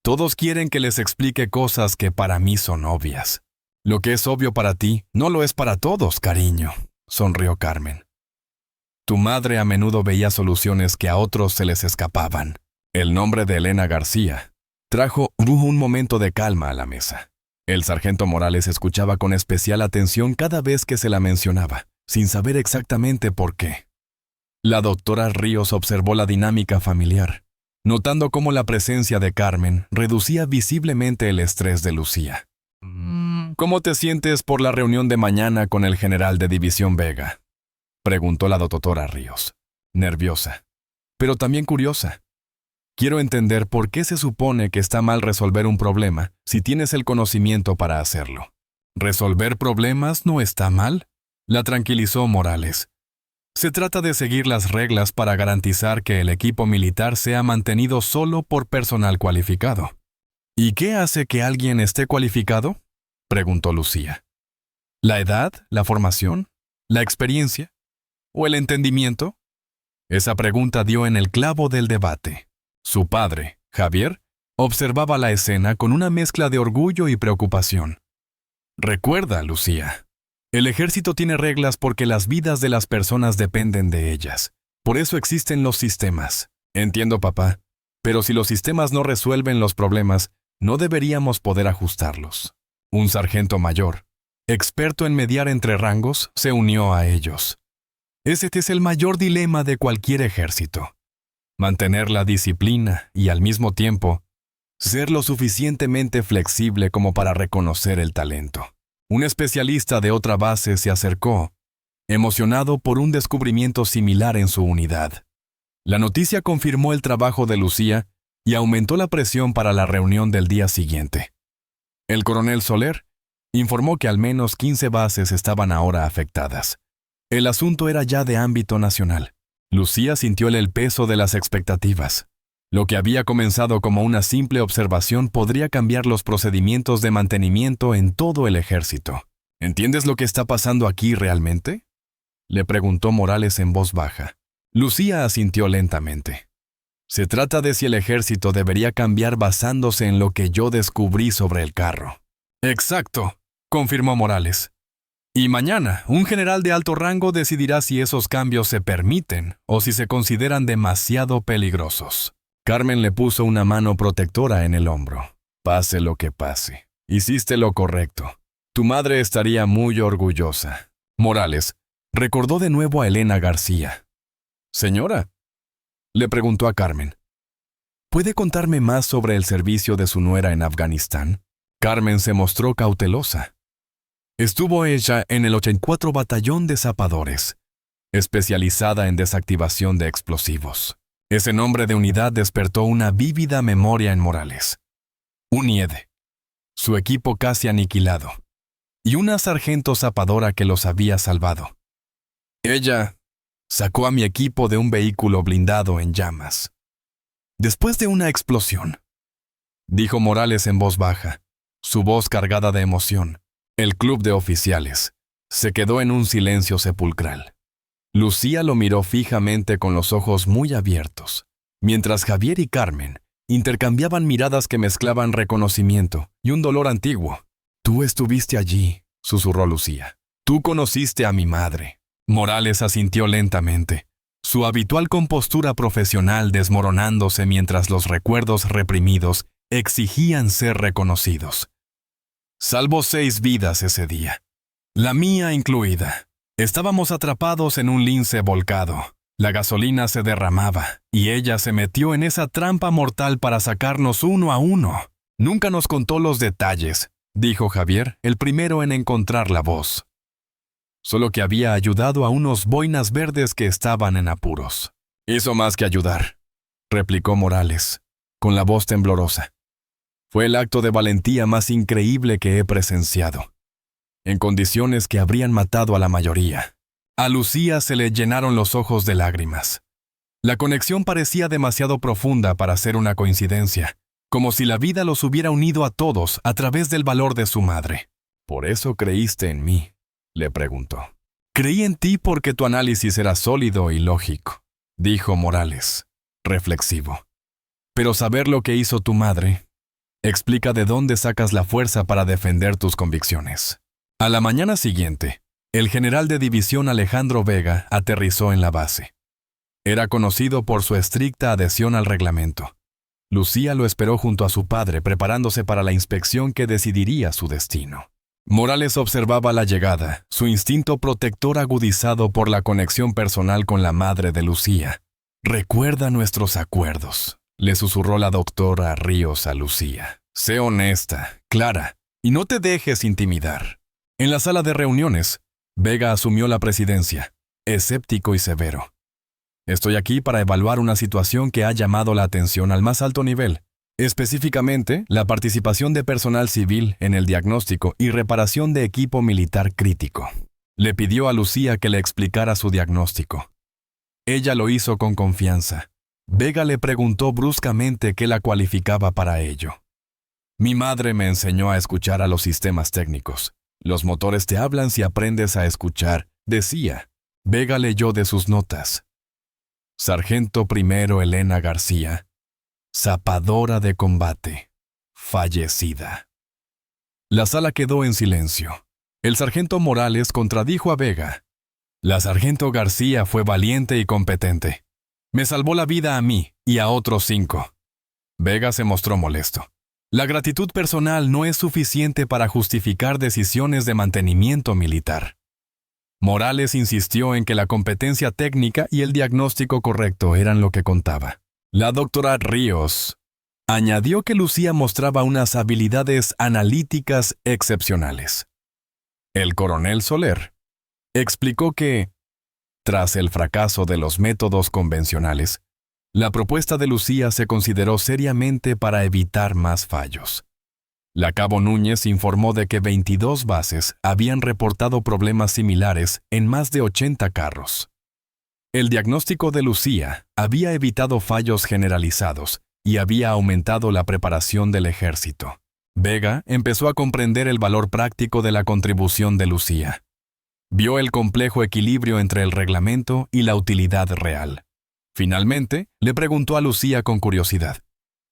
«Todos quieren que les explique cosas que para mí son obvias. Lo que es obvio para ti no lo es para todos, cariño», sonrió Carmen. «Tu madre a menudo veía soluciones que a otros se les escapaban». El nombre de Elena García trajo un momento de calma a la mesa. El sargento Morales escuchaba con especial atención cada vez que se la mencionaba, sin saber exactamente por qué. La doctora Ríos observó la dinámica familiar, notando cómo la presencia de Carmen reducía visiblemente el estrés de Lucía. ¿Cómo te sientes por la reunión de mañana con el general de División Vega?, preguntó la doctora Ríos, nerviosa, pero también curiosa. Quiero entender por qué se supone que está mal resolver un problema si tienes el conocimiento para hacerlo. ¿Resolver problemas no está mal?, la tranquilizó Morales. Se trata de seguir las reglas para garantizar que el equipo militar sea mantenido solo por personal cualificado. ¿Y qué hace que alguien esté cualificado?, preguntó Lucía. ¿La edad, la formación, la experiencia o el entendimiento? Esa pregunta dio en el clavo del debate. Su padre, Javier, observaba la escena con una mezcla de orgullo y preocupación. Recuerda, Lucía, el ejército tiene reglas porque las vidas de las personas dependen de ellas. Por eso existen los sistemas. Entiendo, papá, pero si los sistemas no resuelven los problemas, no deberíamos poder ajustarlos. Un sargento mayor, experto en mediar entre rangos, se unió a ellos. Ese es el mayor dilema de cualquier ejército. Mantener la disciplina y, al mismo tiempo, ser lo suficientemente flexible como para reconocer el talento. Un especialista de otra base se acercó, emocionado por un descubrimiento similar en su unidad. La noticia confirmó el trabajo de Lucía y aumentó la presión para la reunión del día siguiente. El coronel Soler informó que al menos 15 bases estaban ahora afectadas. El asunto era ya de ámbito nacional. Lucía sintió el peso de las expectativas. Lo que había comenzado como una simple observación podría cambiar los procedimientos de mantenimiento en todo el ejército. ¿Entiendes lo que está pasando aquí realmente?, le preguntó Morales en voz baja. Lucía asintió lentamente. Se trata de si el ejército debería cambiar basándose en lo que yo descubrí sobre el carro. Exacto, confirmó Morales. Y mañana, un general de alto rango decidirá si esos cambios se permiten o si se consideran demasiado peligrosos. Carmen le puso una mano protectora en el hombro. Pase lo que pase, hiciste lo correcto. Tu madre estaría muy orgullosa. Morales recordó de nuevo a Elena García. Señora, le preguntó a Carmen, ¿puede contarme más sobre el servicio de su nuera en Afganistán? Carmen se mostró cautelosa. Estuvo ella en el 84 Batallón de Zapadores, especializada en desactivación de explosivos. Ese nombre de unidad despertó una vívida memoria en Morales. UNIED, su equipo casi aniquilado, y una sargento zapadora que los había salvado. Ella sacó a mi equipo de un vehículo blindado en llamas. Después de una explosión, dijo Morales en voz baja, su voz cargada de emoción, el club de oficiales se quedó en un silencio sepulcral. Lucía lo miró fijamente con los ojos muy abiertos, mientras Javier y Carmen intercambiaban miradas que mezclaban reconocimiento y un dolor antiguo. Tú estuviste allí, susurró Lucía. Tú conociste a mi madre. Morales asintió lentamente, su habitual compostura profesional desmoronándose mientras los recuerdos reprimidos exigían ser reconocidos. Salvó 6 vidas ese día, la mía incluida. Estábamos atrapados en un lince volcado. La gasolina se derramaba, y ella se metió en esa trampa mortal para sacarnos uno a uno. Nunca nos contó los detalles, dijo Javier, el primero en encontrar la voz. Solo que había ayudado a unos boinas verdes que estaban en apuros. Hizo más que ayudar, replicó Morales, con la voz temblorosa. Fue el acto de valentía más increíble que he presenciado. En condiciones que habrían matado a la mayoría. A Lucía se le llenaron los ojos de lágrimas. La conexión parecía demasiado profunda para ser una coincidencia, como si la vida los hubiera unido a todos a través del valor de su madre. ¿Por eso creíste en mí?, le preguntó. Creí en ti porque tu análisis era sólido y lógico, dijo Morales, reflexivo. Pero saber lo que hizo tu madre explica de dónde sacas la fuerza para defender tus convicciones. A la mañana siguiente, el general de división Alejandro Vega aterrizó en la base. Era conocido por su estricta adhesión al reglamento. Lucía lo esperó junto a su padre, preparándose para la inspección que decidiría su destino. Morales observaba la llegada, su instinto protector agudizado por la conexión personal con la madre de Lucía. «Recuerda nuestros acuerdos», le susurró la doctora Ríos a Lucía. «Sé honesta, clara, y no te dejes intimidar». En la sala de reuniones, Vega asumió la presidencia, escéptico y severo. «Estoy aquí para evaluar una situación que ha llamado la atención al más alto nivel, específicamente la participación de personal civil en el diagnóstico y reparación de equipo militar crítico». Le pidió a Lucía que le explicara su diagnóstico. Ella lo hizo con confianza. Vega le preguntó bruscamente qué la cualificaba para ello. «Mi madre me enseñó a escuchar a los sistemas técnicos. Los motores te hablan si aprendes a escuchar», decía. Vega leyó de sus notas. Sargento primero Elena García, zapadora de combate, fallecida. La sala quedó en silencio. El sargento Morales contradijo a Vega. «La sargento García fue valiente y competente. Me salvó la vida a mí y a otros 5. Vega se mostró molesto. La gratitud personal no es suficiente para justificar decisiones de mantenimiento militar. Morales insistió en que la competencia técnica y el diagnóstico correcto eran lo que contaba. La doctora Ríos añadió que Lucía mostraba unas habilidades analíticas excepcionales. El coronel Soler explicó que, tras el fracaso de los métodos convencionales, la propuesta de Lucía se consideró seriamente para evitar más fallos. La cabo Núñez informó de que 22 bases habían reportado problemas similares en más de 80 carros. El diagnóstico de Lucía había evitado fallos generalizados y había aumentado la preparación del ejército. Vega empezó a comprender el valor práctico de la contribución de Lucía. Vio el complejo equilibrio entre el reglamento y la utilidad real. Finalmente, le preguntó a Lucía con curiosidad: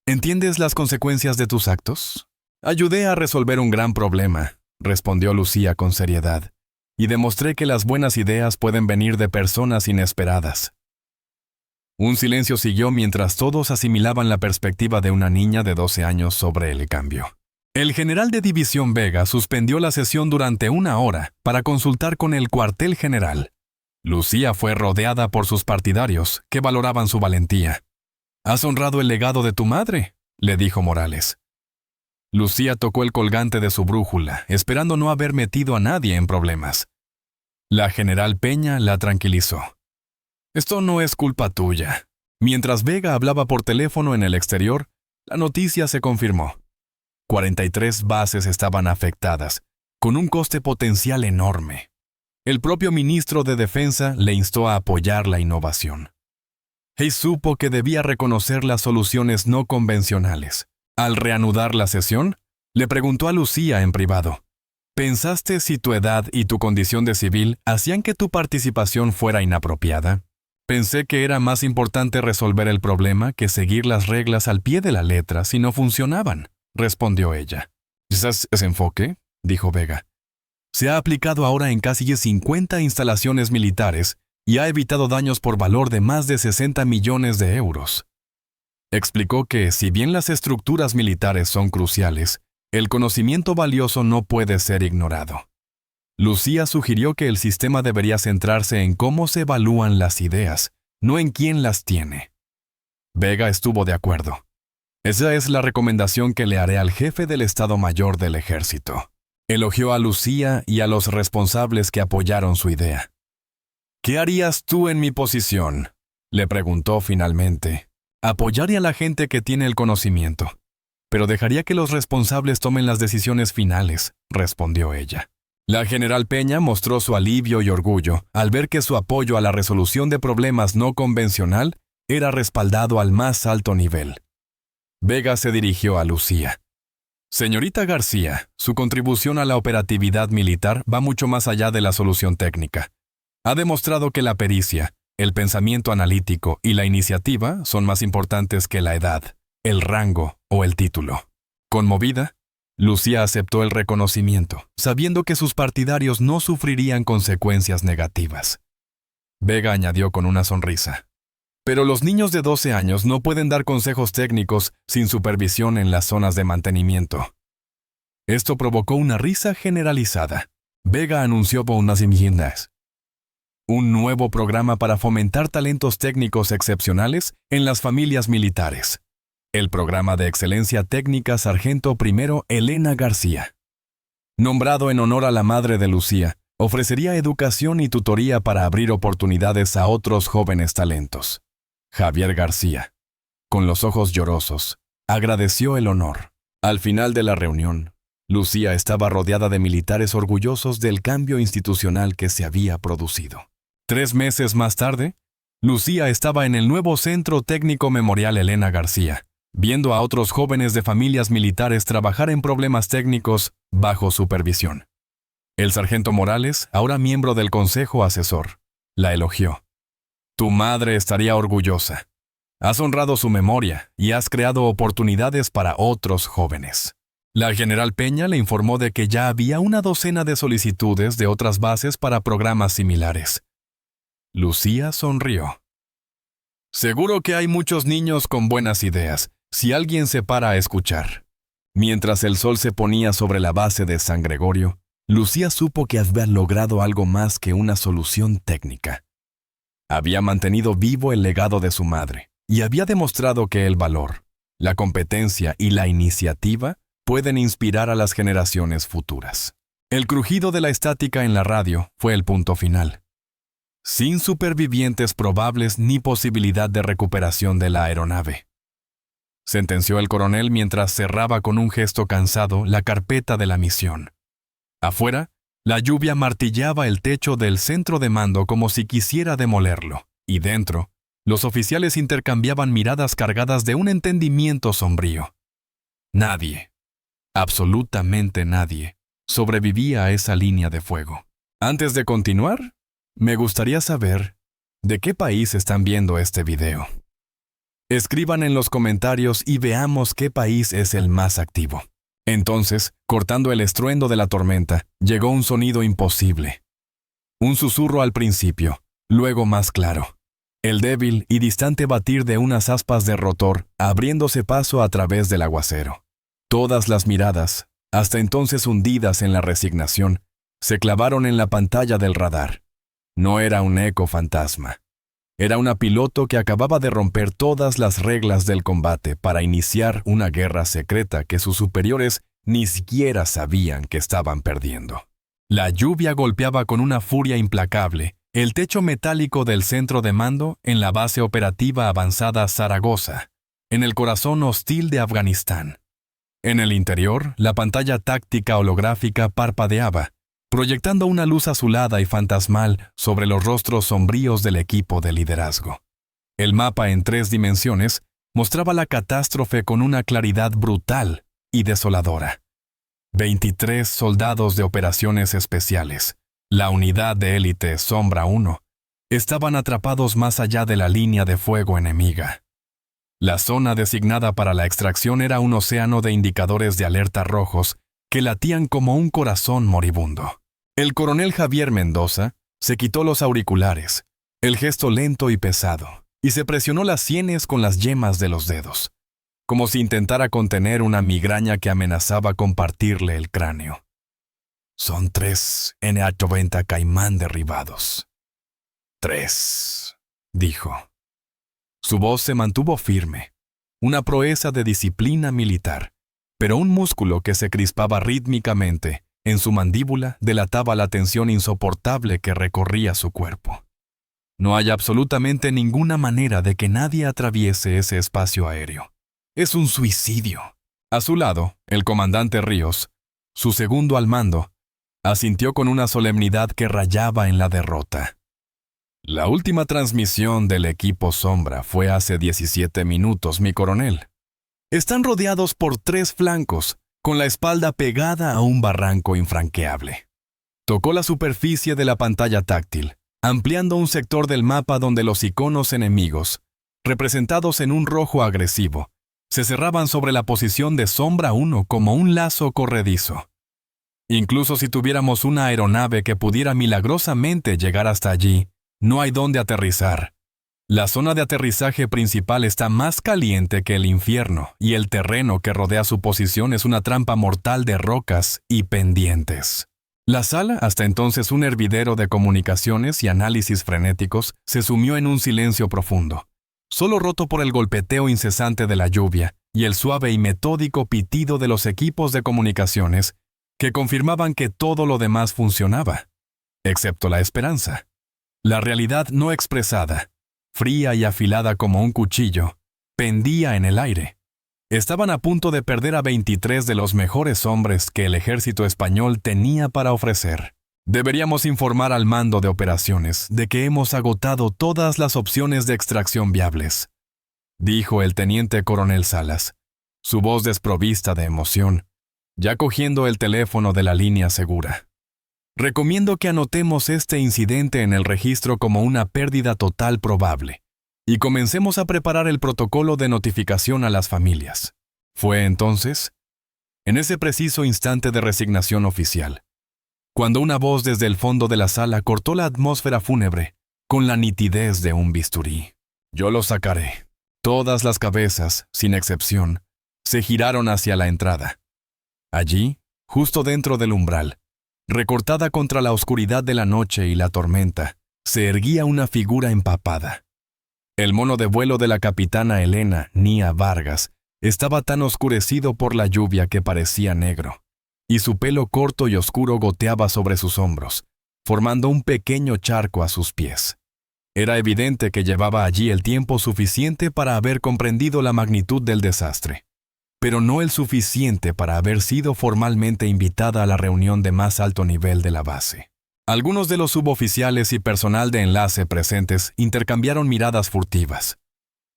«¿Entiendes las consecuencias de tus actos?» «Ayudé a resolver un gran problema», respondió Lucía con seriedad, «y demostré que las buenas ideas pueden venir de personas inesperadas». Un silencio siguió mientras todos asimilaban la perspectiva de una niña de 12 años sobre el cambio. El general de división Vega suspendió la sesión durante 1 hora para consultar con el cuartel general. Lucía fue rodeada por sus partidarios, que valoraban su valentía. «Has honrado el legado de tu madre», le dijo Morales. Lucía tocó el colgante de su brújula, esperando no haber metido a nadie en problemas. La general Peña la tranquilizó. «Esto no es culpa tuya». Mientras Vega hablaba por teléfono en el exterior, la noticia se confirmó. 43 bases estaban afectadas, con un coste potencial enorme. El propio ministro de Defensa le instó a apoyar la innovación. Hayes supo que debía reconocer las soluciones no convencionales. Al reanudar la sesión, le preguntó a Lucía en privado: «¿Pensaste si tu edad y tu condición de civil hacían que tu participación fuera inapropiada?» «Pensé que era más importante resolver el problema que seguir las reglas al pie de la letra si no funcionaban», respondió ella. «Quizás ese enfoque», dijo Vega, «se ha aplicado ahora en casi 50 instalaciones militares y ha evitado daños por valor de más de 60 millones de euros». Explicó que, si bien las estructuras militares son cruciales, el conocimiento valioso no puede ser ignorado. Lucía sugirió que el sistema debería centrarse en cómo se evalúan las ideas, no en quién las tiene. Vega estuvo de acuerdo. «Esa es la recomendación que le haré al jefe del Estado Mayor del Ejército». Elogió a Lucía y a los responsables que apoyaron su idea. «¿Qué harías tú en mi posición?», le preguntó finalmente. «Apoyaría a la gente que tiene el conocimiento, pero dejaría que los responsables tomen las decisiones finales», respondió ella. La general Peña mostró su alivio y orgullo al ver que su apoyo a la resolución de problemas no convencional era respaldado al más alto nivel. Vega se dirigió a Lucía. «Señorita García, su contribución a la operatividad militar va mucho más allá de la solución técnica. Ha demostrado que la pericia, el pensamiento analítico y la iniciativa son más importantes que la edad, el rango o el título». Conmovida, Lucía aceptó el reconocimiento, sabiendo que sus partidarios no sufrirían consecuencias negativas. Vega añadió con una sonrisa: Pero los niños de 12 años no pueden dar consejos técnicos sin supervisión en las zonas de mantenimiento. Esto provocó una risa generalizada. Vega anunció unas imaginas. Un nuevo programa para fomentar talentos técnicos excepcionales en las familias militares. El programa de excelencia técnica Sargento I Elena García. Nombrado en honor a la madre de Lucía, ofrecería educación y tutoría para abrir oportunidades a otros jóvenes talentos. Javier García, con los ojos llorosos, agradeció el honor. Al final de la reunión, Lucía estaba rodeada de militares orgullosos del cambio institucional que se había producido. 3 meses más tarde, Lucía estaba en el nuevo Centro Técnico Memorial Elena García, viendo a otros jóvenes de familias militares trabajar en problemas técnicos bajo supervisión. El sargento Morales, ahora miembro del Consejo Asesor, la elogió. Tu madre estaría orgullosa. Has honrado su memoria y has creado oportunidades para otros jóvenes. La general Peña le informó de que ya había una docena de solicitudes de otras bases para programas similares. Lucía sonrió. Seguro que hay muchos niños con buenas ideas, si alguien se para a escuchar. Mientras el sol se ponía sobre la base de San Gregorio, Lucía supo que había logrado algo más que una solución técnica. Había mantenido vivo el legado de su madre y había demostrado que el valor, la competencia y la iniciativa pueden inspirar a las generaciones futuras. El crujido de la estática en la radio fue el punto final. Sin supervivientes probables ni posibilidad de recuperación de la aeronave, sentenció el coronel mientras cerraba con un gesto cansado la carpeta de la misión. Afuera, la lluvia martillaba el techo del centro de mando como si quisiera demolerlo, y dentro, los oficiales intercambiaban miradas cargadas de un entendimiento sombrío. Nadie, absolutamente nadie, sobrevivía a esa línea de fuego. Antes de continuar, me gustaría saber de qué país están viendo este video. Escriban en los comentarios y veamos qué país es el más activo. Entonces, cortando el estruendo de la tormenta, llegó un sonido imposible. Un susurro al principio, luego más claro. El débil y distante batir de unas aspas de rotor abriéndose paso a través del aguacero. Todas las miradas, hasta entonces hundidas en la resignación, se clavaron en la pantalla del radar. No era un eco fantasma. Era una piloto que acababa de romper todas las reglas del combate para iniciar una guerra secreta que sus superiores ni siquiera sabían que estaban perdiendo. La lluvia golpeaba con una furia implacable el techo metálico del centro de mando en la base operativa avanzada Zaragoza, en el corazón hostil de Afganistán. En el interior, la pantalla táctica holográfica parpadeaba, proyectando una luz azulada y fantasmal sobre los rostros sombríos del equipo de liderazgo. El mapa en 3 dimensiones mostraba la catástrofe con una claridad brutal y desoladora. 23 soldados de operaciones especiales, la unidad de élite Sombra 1, estaban atrapados más allá de la línea de fuego enemiga. La zona designada para la extracción era un océano de indicadores de alerta rojos que latían como un corazón moribundo. El coronel Javier Mendoza se quitó los auriculares, el gesto lento y pesado, y se presionó las sienes con las yemas de los dedos, como si intentara contener una migraña que amenazaba con partirle el cráneo. Son 3 NH-90 Caimán derribados. 3, dijo. Su voz se mantuvo firme, una proeza de disciplina militar, pero un músculo que se crispaba rítmicamente en su mandíbula delataba la tensión insoportable que recorría su cuerpo. No hay absolutamente ninguna manera de que nadie atraviese ese espacio aéreo. Es un suicidio. A su lado, el comandante Ríos, su segundo al mando, asintió con una solemnidad que rayaba en la derrota. La última transmisión del equipo Sombra fue hace 17 minutos, mi coronel. Están rodeados por 3 flancos, con la espalda pegada a un barranco infranqueable. Tocó la superficie de la pantalla táctil, ampliando un sector del mapa donde los iconos enemigos, representados en un rojo agresivo, se cerraban sobre la posición de Sombra 1 como un lazo corredizo. Incluso si tuviéramos una aeronave que pudiera milagrosamente llegar hasta allí, no hay dónde aterrizar. La zona de aterrizaje principal está más caliente que el infierno y el terreno que rodea su posición es una trampa mortal de rocas y pendientes. La sala, hasta entonces un hervidero de comunicaciones y análisis frenéticos, se sumió en un silencio profundo, solo roto por el golpeteo incesante de la lluvia y el suave y metódico pitido de los equipos de comunicaciones que confirmaban que todo lo demás funcionaba, excepto la esperanza. La realidad no expresada, fría y afilada como un cuchillo, pendía en el aire. Estaban a punto de perder a 23 de los mejores hombres que el ejército español tenía para ofrecer. Deberíamos informar al mando de operaciones de que hemos agotado todas las opciones de extracción viables, dijo el teniente coronel Salas, su voz desprovista de emoción, ya cogiendo el teléfono de la línea segura. Recomiendo que anotemos este incidente en el registro como una pérdida total probable y comencemos a preparar el protocolo de notificación a las familias. Fue entonces, en ese preciso instante de resignación oficial, cuando una voz desde el fondo de la sala cortó la atmósfera fúnebre con la nitidez de un bisturí. Yo lo sacaré. Todas las cabezas, sin excepción, se giraron hacia la entrada. Allí, justo dentro del umbral, recortada contra la oscuridad de la noche y la tormenta, se erguía una figura empapada. El mono de vuelo de la capitana Elena Nia Vargas estaba tan oscurecido por la lluvia que parecía negro, y su pelo corto y oscuro goteaba sobre sus hombros, formando un pequeño charco a sus pies. Era evidente que llevaba allí el tiempo suficiente para haber comprendido la magnitud del desastre, pero no el suficiente para haber sido formalmente invitada a la reunión de más alto nivel de la base. Algunos de los suboficiales y personal de enlace presentes intercambiaron miradas furtivas.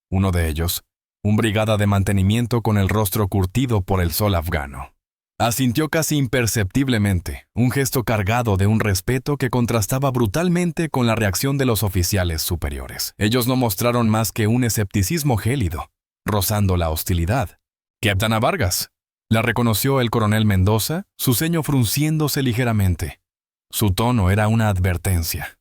Uno de ellos, un brigada de mantenimiento con el rostro curtido por el sol afgano, asintió casi imperceptiblemente, un gesto cargado de un respeto que contrastaba brutalmente con la reacción de los oficiales superiores. Ellos no mostraron más que un escepticismo gélido, rozando la hostilidad. «Capitana Vargas», la reconoció el coronel Mendoza, su ceño frunciéndose ligeramente. Su tono era una advertencia.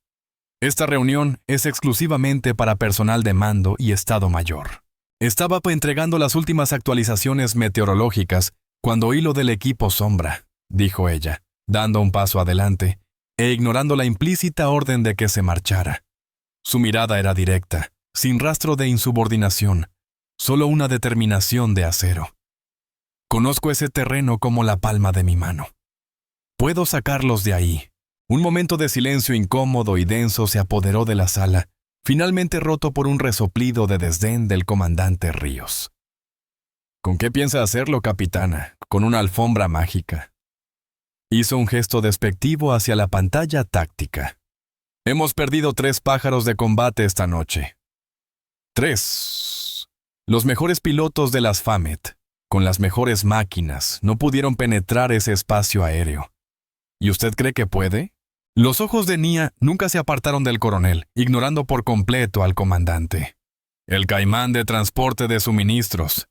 «Esta reunión es exclusivamente para personal de mando y Estado Mayor». Estaba entregando las últimas actualizaciones meteorológicas cuando oí lo del equipo sombra, dijo ella, dando un paso adelante e ignorando la implícita orden de que se marchara. Su mirada era directa, sin rastro de insubordinación, solo una determinación de acero. Conozco ese terreno como la palma de mi mano. Puedo sacarlos de ahí. Un momento de silencio incómodo y denso se apoderó de la sala, finalmente roto por un resoplido de desdén del comandante Ríos. «¿Con qué piensa hacerlo, capitana? ¿Con una alfombra mágica?» Hizo un gesto despectivo hacia la pantalla táctica. «Hemos perdido 3 pájaros de combate esta noche. 3. Los mejores pilotos de las FAMET, con las mejores máquinas, no pudieron penetrar ese espacio aéreo. ¿Y usted cree que puede?» Los ojos de Nia nunca se apartaron del coronel, ignorando por completo al comandante. «El caimán de transporte de suministros.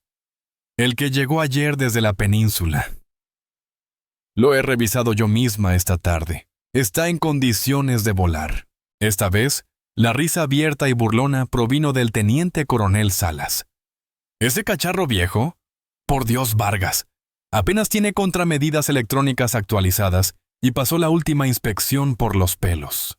El que llegó ayer desde la península. Lo he revisado yo misma esta tarde. Está en condiciones de volar». Esta vez, la risa abierta y burlona provino del teniente coronel Salas. «¿Ese cacharro viejo? Por Dios, Vargas. Apenas tiene contramedidas electrónicas actualizadas y pasó la última inspección por los pelos.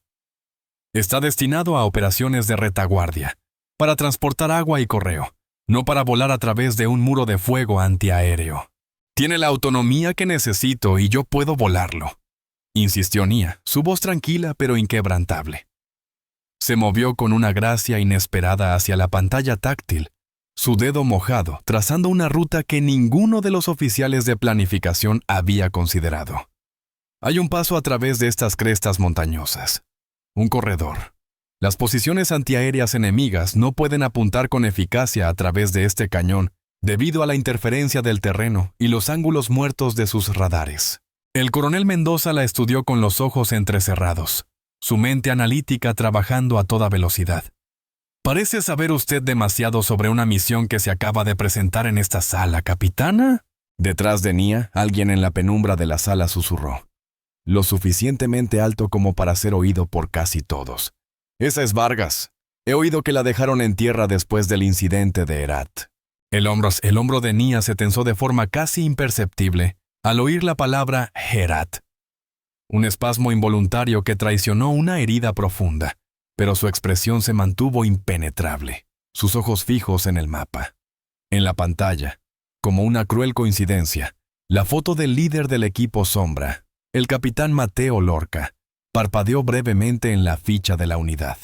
Está destinado a operaciones de retaguardia, para transportar agua y correo, no para volar a través de un muro de fuego antiaéreo. Tiene la autonomía que necesito y yo puedo volarlo», insistió Nia, su voz tranquila pero inquebrantable. Se movió con una gracia inesperada hacia la pantalla táctil, su dedo mojado, trazando una ruta que ninguno de los oficiales de planificación había considerado. Hay un paso a través de estas crestas montañosas. Un corredor. Las posiciones antiaéreas enemigas no pueden apuntar con eficacia a través de este cañón debido a la interferencia del terreno y los ángulos muertos de sus radares. El coronel Mendoza la estudió con los ojos entrecerrados, su mente analítica trabajando a toda velocidad. «Parece saber usted demasiado sobre una misión que se acaba de presentar en esta sala, capitana». Detrás de Nia, alguien en la penumbra de la sala susurró, lo suficientemente alto como para ser oído por casi todos. «Esa es Vargas. He oído que la dejaron en tierra después del incidente de Herat. El hombro de Nia se tensó de forma casi imperceptible al oír la palabra Herat. Un espasmo involuntario que traicionó una herida profunda, pero su expresión se mantuvo impenetrable, sus ojos fijos en el mapa. En la pantalla, como una cruel coincidencia, la foto del líder del equipo Sombra, el capitán Mateo Lorca, parpadeó brevemente en la ficha de la unidad.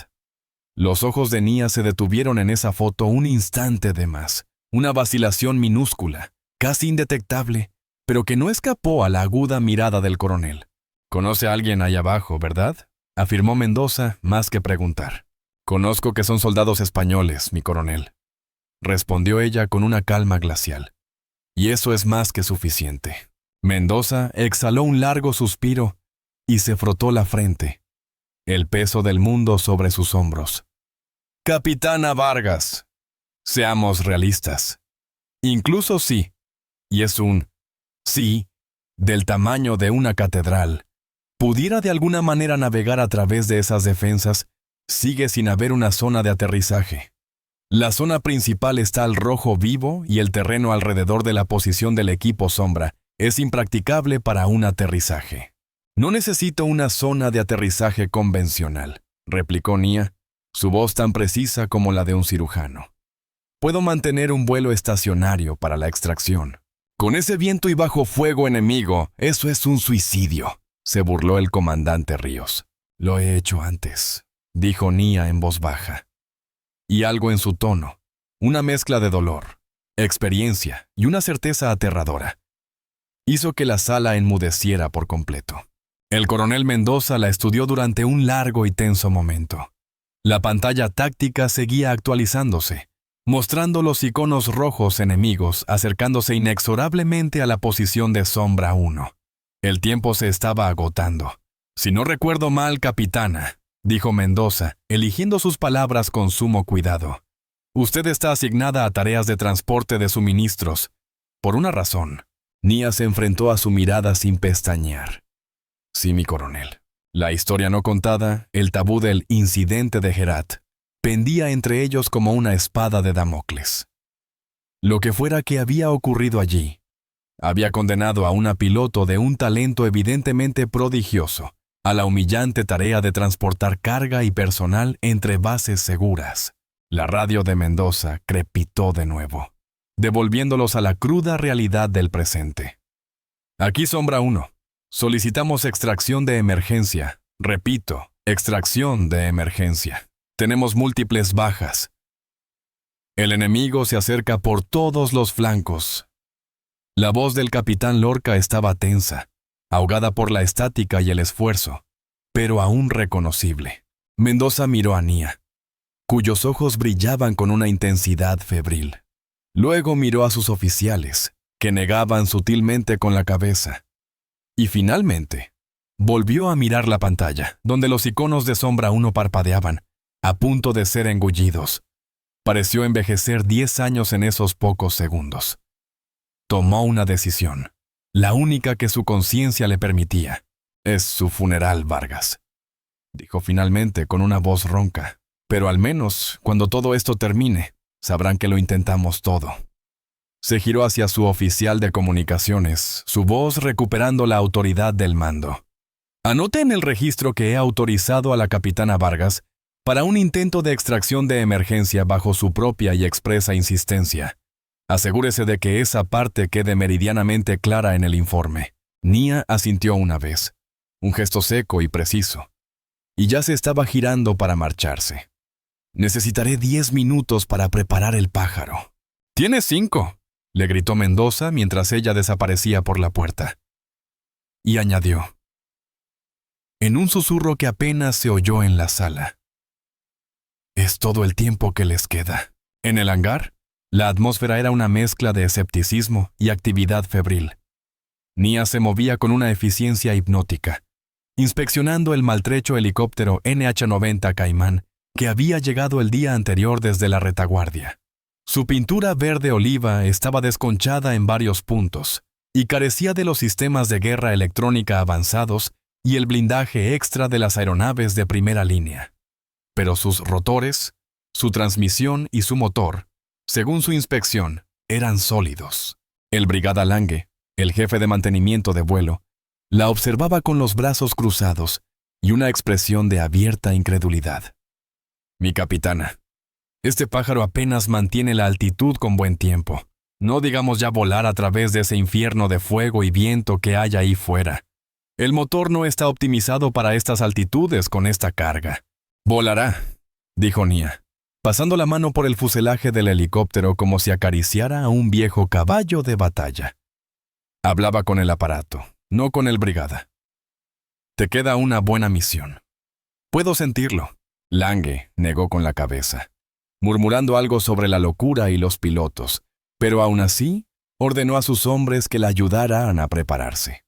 Los ojos de Nia se detuvieron en esa foto un instante de más, una vacilación minúscula, casi indetectable, pero que no escapó a la aguda mirada del coronel. «Conoce a alguien ahí abajo, ¿verdad?», afirmó Mendoza, más que preguntar. «Conozco que son soldados españoles, mi coronel», respondió ella con una calma glacial. «Y eso es más que suficiente». Mendoza exhaló un largo suspiro y se frotó la frente, el peso del mundo sobre sus hombros. «Capitana Vargas, seamos realistas. Incluso sí, y es un sí del tamaño de una catedral, pudiera de alguna manera navegar a través de esas defensas, sigue sin haber una zona de aterrizaje. La zona principal está al rojo vivo y el terreno alrededor de la posición del equipo Sombra es impracticable para un aterrizaje». «No necesito una zona de aterrizaje convencional», replicó Nia, su voz tan precisa como la de un cirujano. «Puedo mantener un vuelo estacionario para la extracción». «Con ese viento y bajo fuego enemigo, eso es un suicidio», se burló el comandante Ríos. «Lo he hecho antes», dijo Nia en voz baja. Y algo en su tono, una mezcla de dolor, experiencia y una certeza aterradora, hizo que la sala enmudeciera por completo. El coronel Mendoza la estudió durante un largo y tenso momento. La pantalla táctica seguía actualizándose, mostrando los iconos rojos enemigos acercándose inexorablemente a la posición de Sombra 1. El tiempo se estaba agotando. «Si no recuerdo mal, capitana», dijo Mendoza, eligiendo sus palabras con sumo cuidado. «Usted está asignada a tareas de transporte de suministros. Por una razón». Nia se enfrentó a su mirada sin pestañear. «Sí, mi coronel». La historia no contada, el tabú del incidente de Herat, pendía entre ellos como una espada de Damocles. Lo que fuera que había ocurrido allí, había condenado a una piloto de un talento evidentemente prodigioso a la humillante tarea de transportar carga y personal entre bases seguras. La radio de Mendoza crepitó de nuevo, devolviéndolos a la cruda realidad del presente. «Aquí Sombra 1. Solicitamos extracción de emergencia. Repito, extracción de emergencia. Tenemos múltiples bajas. El enemigo se acerca por todos los flancos». La voz del capitán Lorca estaba tensa, ahogada por la estática y el esfuerzo, pero aún reconocible. Mendoza miró a Nia, cuyos ojos brillaban con una intensidad febril. Luego miró a sus oficiales, que negaban sutilmente con la cabeza. Y finalmente, volvió a mirar la pantalla, donde los iconos de Sombra 1 parpadeaban, a punto de ser engullidos. Pareció envejecer 10 años en esos pocos segundos. Tomó una decisión, la única que su conciencia le permitía. «Es su funeral, Vargas», dijo finalmente con una voz ronca. «Pero al menos, cuando todo esto termine, sabrán que lo intentamos todo». Se giró hacia su oficial de comunicaciones, su voz recuperando la autoridad del mando. «Anote en el registro que he autorizado a la capitana Vargas para un intento de extracción de emergencia bajo su propia y expresa insistencia. Asegúrese de que esa parte quede meridianamente clara en el informe». Nia asintió una vez, un gesto seco y preciso, y ya se estaba girando para marcharse. «Necesitaré 10 minutos para preparar el pájaro». «Tienes 5», le gritó Mendoza mientras ella desaparecía por la puerta. Y añadió, en un susurro que apenas se oyó en la sala: «Es todo el tiempo que les queda». En el hangar, la atmósfera era una mezcla de escepticismo y actividad febril. Nia se movía con una eficiencia hipnótica, inspeccionando el maltrecho helicóptero NH-90 Caimán que había llegado el día anterior desde la retaguardia. Su pintura verde oliva estaba desconchada en varios puntos y carecía de los sistemas de guerra electrónica avanzados y el blindaje extra de las aeronaves de primera línea. Pero sus rotores, Su transmisión y su motor, según su inspección, eran sólidos. El brigada Lange, el jefe de mantenimiento de vuelo, la observaba con los brazos cruzados y una expresión de abierta incredulidad. Mi capitana, este pájaro apenas mantiene la altitud con buen tiempo. No digamos ya volar a través de ese infierno de fuego y viento que hay ahí fuera. El motor no está optimizado para estas altitudes con esta carga. Volará, dijo Nia, pasando la mano por el fuselaje del helicóptero como si acariciara a un viejo caballo de batalla. Hablaba con el aparato, no con el brigada. Te queda una buena misión. Puedo sentirlo. Lange negó con la cabeza, murmurando algo sobre la locura y los pilotos, pero aún así ordenó a sus hombres que la ayudaran a prepararse.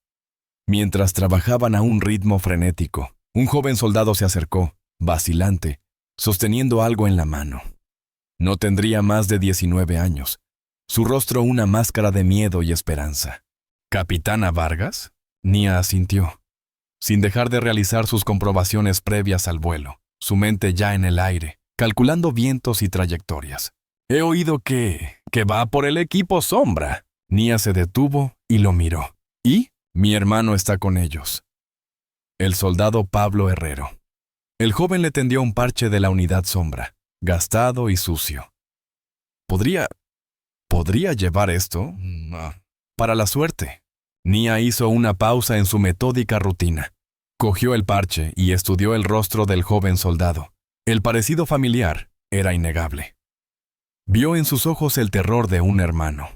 Mientras trabajaban a un ritmo frenético, un joven soldado se acercó, vacilante, sosteniendo algo en la mano. No tendría más de 19 años, su rostro una máscara de miedo y esperanza. ¿Capitana Vargas? Nia asintió, sin dejar de realizar sus comprobaciones previas al vuelo, su mente ya en el aire, calculando vientos y trayectorias. He oído que va por el equipo Sombra. Nia se detuvo y lo miró. ¿Y? Mi hermano está con ellos. El soldado Pablo Herrero. El joven le tendió un parche de la unidad Sombra, gastado y sucio. ¿Podría llevar esto? Para la suerte. Nia hizo una pausa en su metódica rutina. Cogió el parche y estudió el rostro del joven soldado. El parecido familiar era innegable. Vio en sus ojos el terror de un hermano.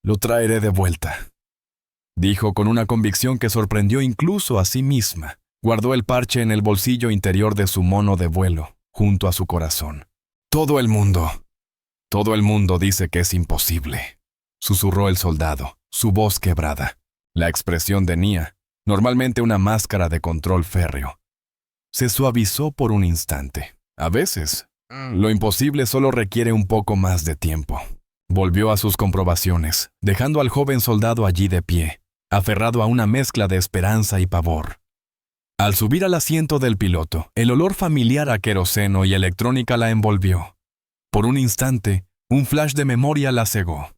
Lo traeré de vuelta, dijo con una convicción que sorprendió incluso a sí misma. Guardó el parche en el bolsillo interior de su mono de vuelo, junto a su corazón. Todo el mundo dice que es imposible, susurró el soldado, su voz quebrada. La expresión de Nia, normalmente una máscara de control férreo, se suavizó por un instante. A veces, lo imposible solo requiere un poco más de tiempo. Volvió a sus comprobaciones, dejando al joven soldado allí de pie, aferrado a una mezcla de esperanza y pavor. Al subir al asiento del piloto, el olor familiar a queroseno y electrónica la envolvió. Por un instante, un flash de memoria la cegó.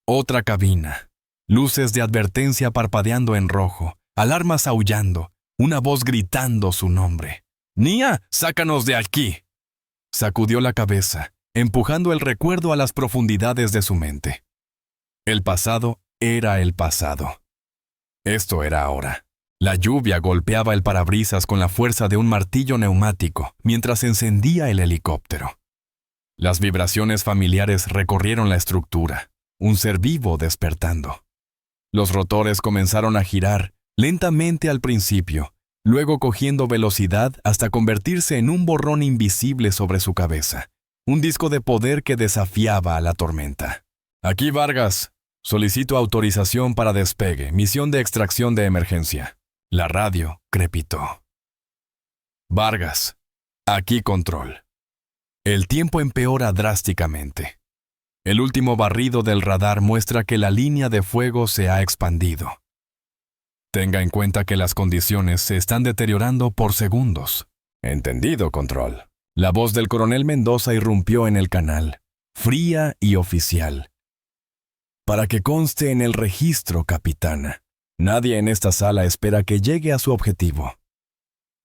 Otra cabina, luces de advertencia parpadeando en rojo, alarmas aullando, una voz gritando su nombre. «Nia, sácanos de aquí». Sacudió la cabeza, empujando el recuerdo a las profundidades de su mente. El pasado era el pasado. Esto era ahora. La lluvia golpeaba el parabrisas con la fuerza de un martillo neumático mientras encendía el helicóptero. Las vibraciones familiares recorrieron la estructura, un ser vivo despertando. Los rotores comenzaron a girar, lentamente al principio, luego cogiendo velocidad hasta convertirse en un borrón invisible sobre su cabeza, un disco de poder que desafiaba a la tormenta. «Aquí Vargas, solicito autorización para despegue, misión de extracción de emergencia». La radio crepitó. «Vargas, aquí control». El tiempo empeora drásticamente. El último barrido del radar muestra que la línea de fuego se ha expandido. Tenga en cuenta que las condiciones se están deteriorando por segundos. Entendido, control. La voz del coronel Mendoza irrumpió en el canal, fría y oficial. Para que conste en el registro, capitana, nadie en esta sala espera que llegue a su objetivo.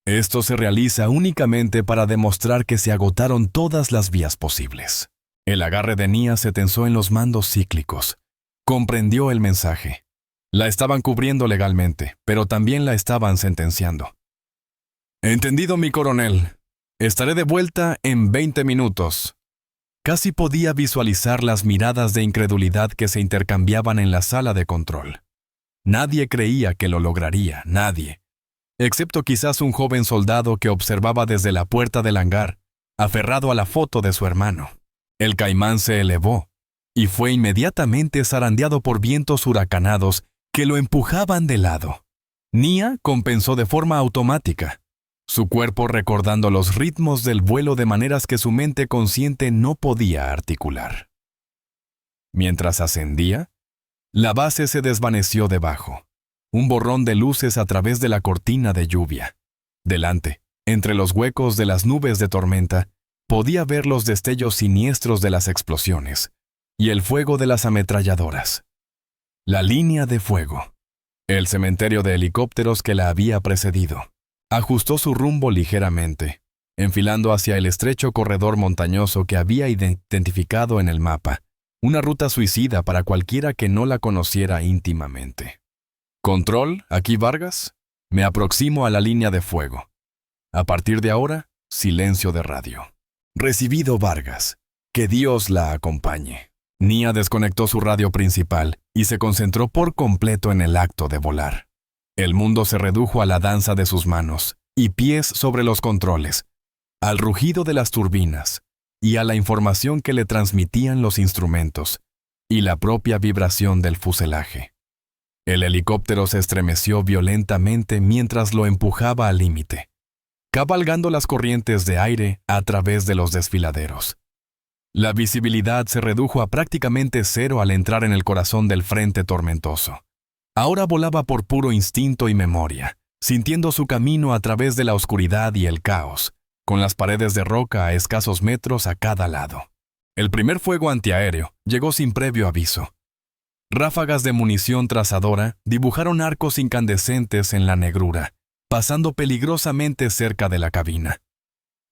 Esto se realiza únicamente para demostrar que se agotaron todas las vías posibles. El agarre de Nia se tensó en los mandos cíclicos. Comprendió el mensaje. La estaban cubriendo legalmente, pero también la estaban sentenciando. «Entendido, mi coronel. Estaré de vuelta en 20 minutos». Casi podía visualizar las miradas de incredulidad que se intercambiaban en la sala de control. Nadie creía que lo lograría, nadie. Excepto quizás un joven soldado que observaba desde la puerta del hangar, aferrado a la foto de su hermano. El caimán se elevó y fue inmediatamente zarandeado por vientos huracanados que lo empujaban de lado. Nia compensó de forma automática, su cuerpo recordando los ritmos del vuelo de maneras que su mente consciente no podía articular. Mientras ascendía, la base se desvaneció debajo, un borrón de luces a través de la cortina de lluvia. Delante, entre los huecos de las nubes de tormenta, podía ver los destellos siniestros de las explosiones y el fuego de las ametralladoras. La línea de fuego. El cementerio de helicópteros que la había precedido. Ajustó su rumbo ligeramente, enfilando hacia el estrecho corredor montañoso que había identificado en el mapa, una ruta suicida para cualquiera que no la conociera íntimamente. «Control, aquí Vargas. Me aproximo a la línea de fuego. A partir de ahora, silencio de radio». «Recibido, Vargas. Que Dios la acompañe». Nia desconectó su radio principal y se concentró por completo en el acto de volar. El mundo se redujo a la danza de sus manos y pies sobre los controles, al rugido de las turbinas y a la información que le transmitían los instrumentos y la propia vibración del fuselaje. El helicóptero se estremeció violentamente mientras lo empujaba al límite, cabalgando las corrientes de aire a través de los desfiladeros. La visibilidad se redujo a prácticamente cero al entrar en el corazón del frente tormentoso. Ahora volaba por puro instinto y memoria, sintiendo su camino a través de la oscuridad y el caos, con las paredes de roca a escasos metros a cada lado. El primer fuego antiaéreo llegó sin previo aviso. Ráfagas de munición trazadora dibujaron arcos incandescentes en la negrura, pasando peligrosamente cerca de la cabina.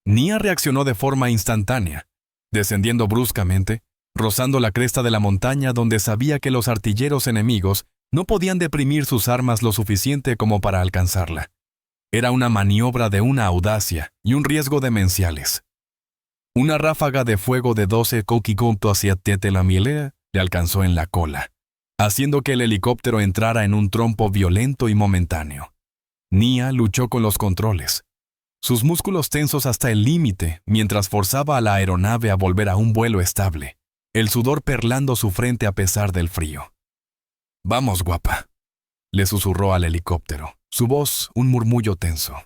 Nia reaccionó de forma instantánea, descendiendo bruscamente, rozando la cresta de la montaña donde sabía que los artilleros enemigos no podían deprimir sus armas lo suficiente como para alcanzarla. Era una maniobra de una audacia y un riesgo demenciales. Una ráfaga de fuego de 12 Kokikunto hacia Tetelamilea le alcanzó en la cola, haciendo que el helicóptero entrara en un trompo violento y momentáneo. Nia luchó con los controles, sus músculos tensos hasta el límite mientras forzaba a la aeronave a volver a un vuelo estable, el sudor perlando su frente a pesar del frío. «Vamos, guapa», le susurró al helicóptero, su voz un murmullo tenso.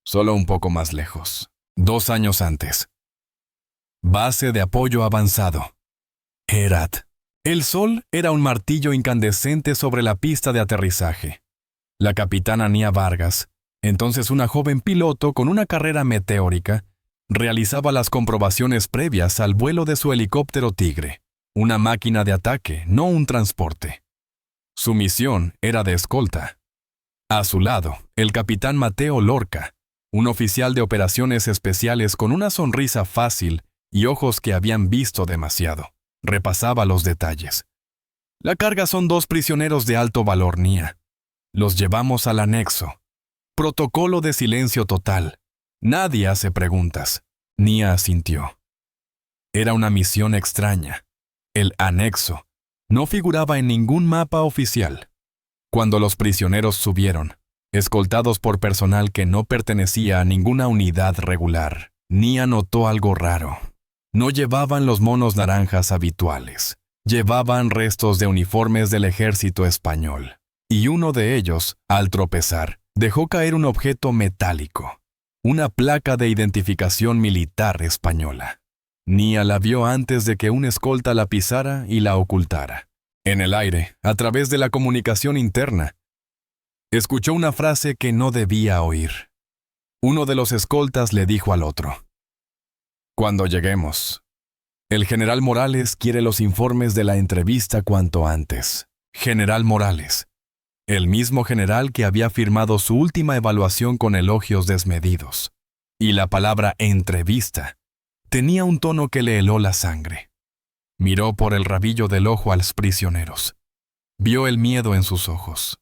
Solo un poco más lejos. 2 años antes. Base de apoyo avanzado. Herat. El sol era un martillo incandescente sobre la pista de aterrizaje. La capitana Nia Vargas, entonces una joven piloto con una carrera meteórica, realizaba las comprobaciones previas al vuelo de su helicóptero Tigre, una máquina de ataque, no un transporte. Su misión era de escolta. A su lado, el capitán Mateo Lorca, un oficial de operaciones especiales con una sonrisa fácil y ojos que habían visto demasiado, repasaba los detalles. «La carga son 2 prisioneros de alto valor, Nia. Los llevamos al anexo. Protocolo de silencio total. Nadie hace preguntas». Nia asintió. Era una misión extraña. El anexo no figuraba en ningún mapa oficial. Cuando los prisioneros subieron, escoltados por personal que no pertenecía a ninguna unidad regular, Nia notó algo raro. No llevaban los monos naranjas habituales. Llevaban restos de uniformes del ejército español. Y uno de ellos, al tropezar, dejó caer un objeto metálico, una placa de identificación militar española. Nia la vio antes de que un escolta la pisara y la ocultara. En el aire, a través de la comunicación interna, escuchó una frase que no debía oír. Uno de los escoltas le dijo al otro: «Cuando lleguemos, el general Morales quiere los informes de la entrevista cuanto antes». General Morales, el mismo general que había firmado su última evaluación con elogios desmedidos. Y la palabra entrevista tenía un tono que le heló la sangre. Miró por el rabillo del ojo a los prisioneros. Vio el miedo en sus ojos.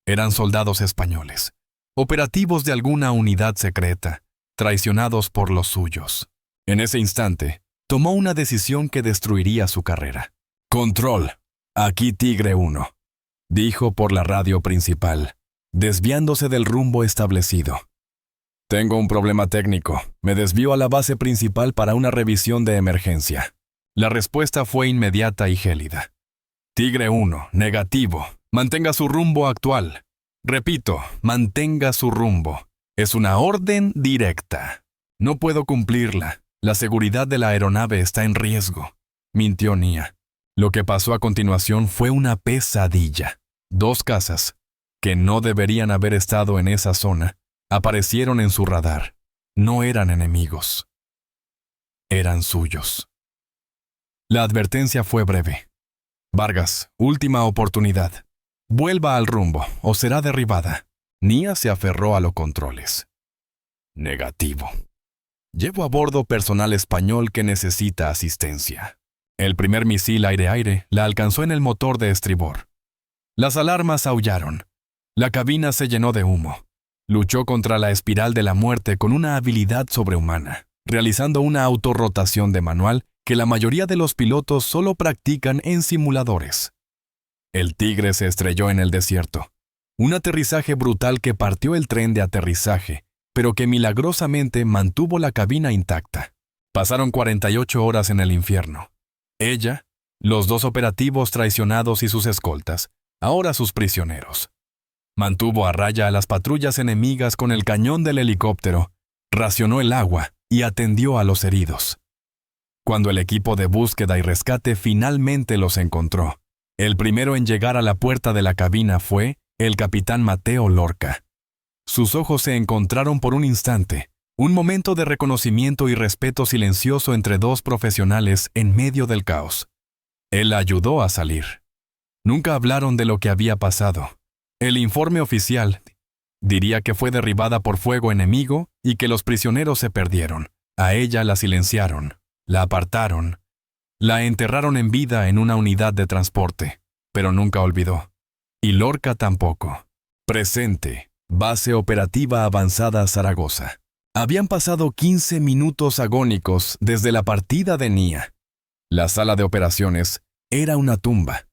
Eran soldados españoles, operativos de alguna unidad secreta, traicionados por los suyos. En ese instante, tomó una decisión que destruiría su carrera. «Control, aquí Tigre 1», dijo por la radio principal, desviándose del rumbo establecido. «Tengo un problema técnico. Me desvío a la base principal para una revisión de emergencia». La respuesta fue inmediata y gélida. «Tigre 1, negativo. Mantenga su rumbo actual. Repito, mantenga su rumbo. Es una orden directa. No puedo cumplirla. La seguridad de la aeronave está en riesgo», mintió Nia. Lo que pasó a continuación fue una pesadilla. 2 cazas, que no deberían haber estado en esa zona, aparecieron en su radar. No eran enemigos. eran suyos. La advertencia fue breve. Vargas, última oportunidad. Vuelva al rumbo o será derribada. Nia se aferró a los controles. Negativo. Llevo a bordo personal español que necesita asistencia. El primer misil aire-aire la alcanzó en el motor de estribor. Las alarmas aullaron. La cabina se llenó de humo. Luchó contra la espiral de la muerte con una habilidad sobrehumana, realizando una autorrotación de manual que la mayoría de los pilotos solo practican en simuladores. El Tigre se estrelló en el desierto. Un aterrizaje brutal que partió el tren de aterrizaje, pero que milagrosamente mantuvo la cabina intacta. Pasaron 48 horas en el infierno. Ella, los 2 operativos traicionados y sus escoltas, ahora sus prisioneros. Mantuvo a raya a las patrullas enemigas con el cañón del helicóptero, racionó el agua y atendió a los heridos. Cuando el equipo de búsqueda y rescate finalmente los encontró, el primero en llegar a la puerta de la cabina fue el capitán Mateo Lorca. Sus ojos se encontraron por un instante, un momento de reconocimiento y respeto silencioso entre 2 profesionales en medio del caos. Él la ayudó a salir. Nunca hablaron de lo que había pasado. El informe oficial diría que fue derribada por fuego enemigo y que los prisioneros se perdieron. A ella la silenciaron, la apartaron, la enterraron en vida en una unidad de transporte, pero nunca olvidó. Y Lorca tampoco. Presente, Base Operativa Avanzada Zaragoza. Habían pasado 15 minutos agónicos desde la partida de Nia. La sala de operaciones era una tumba.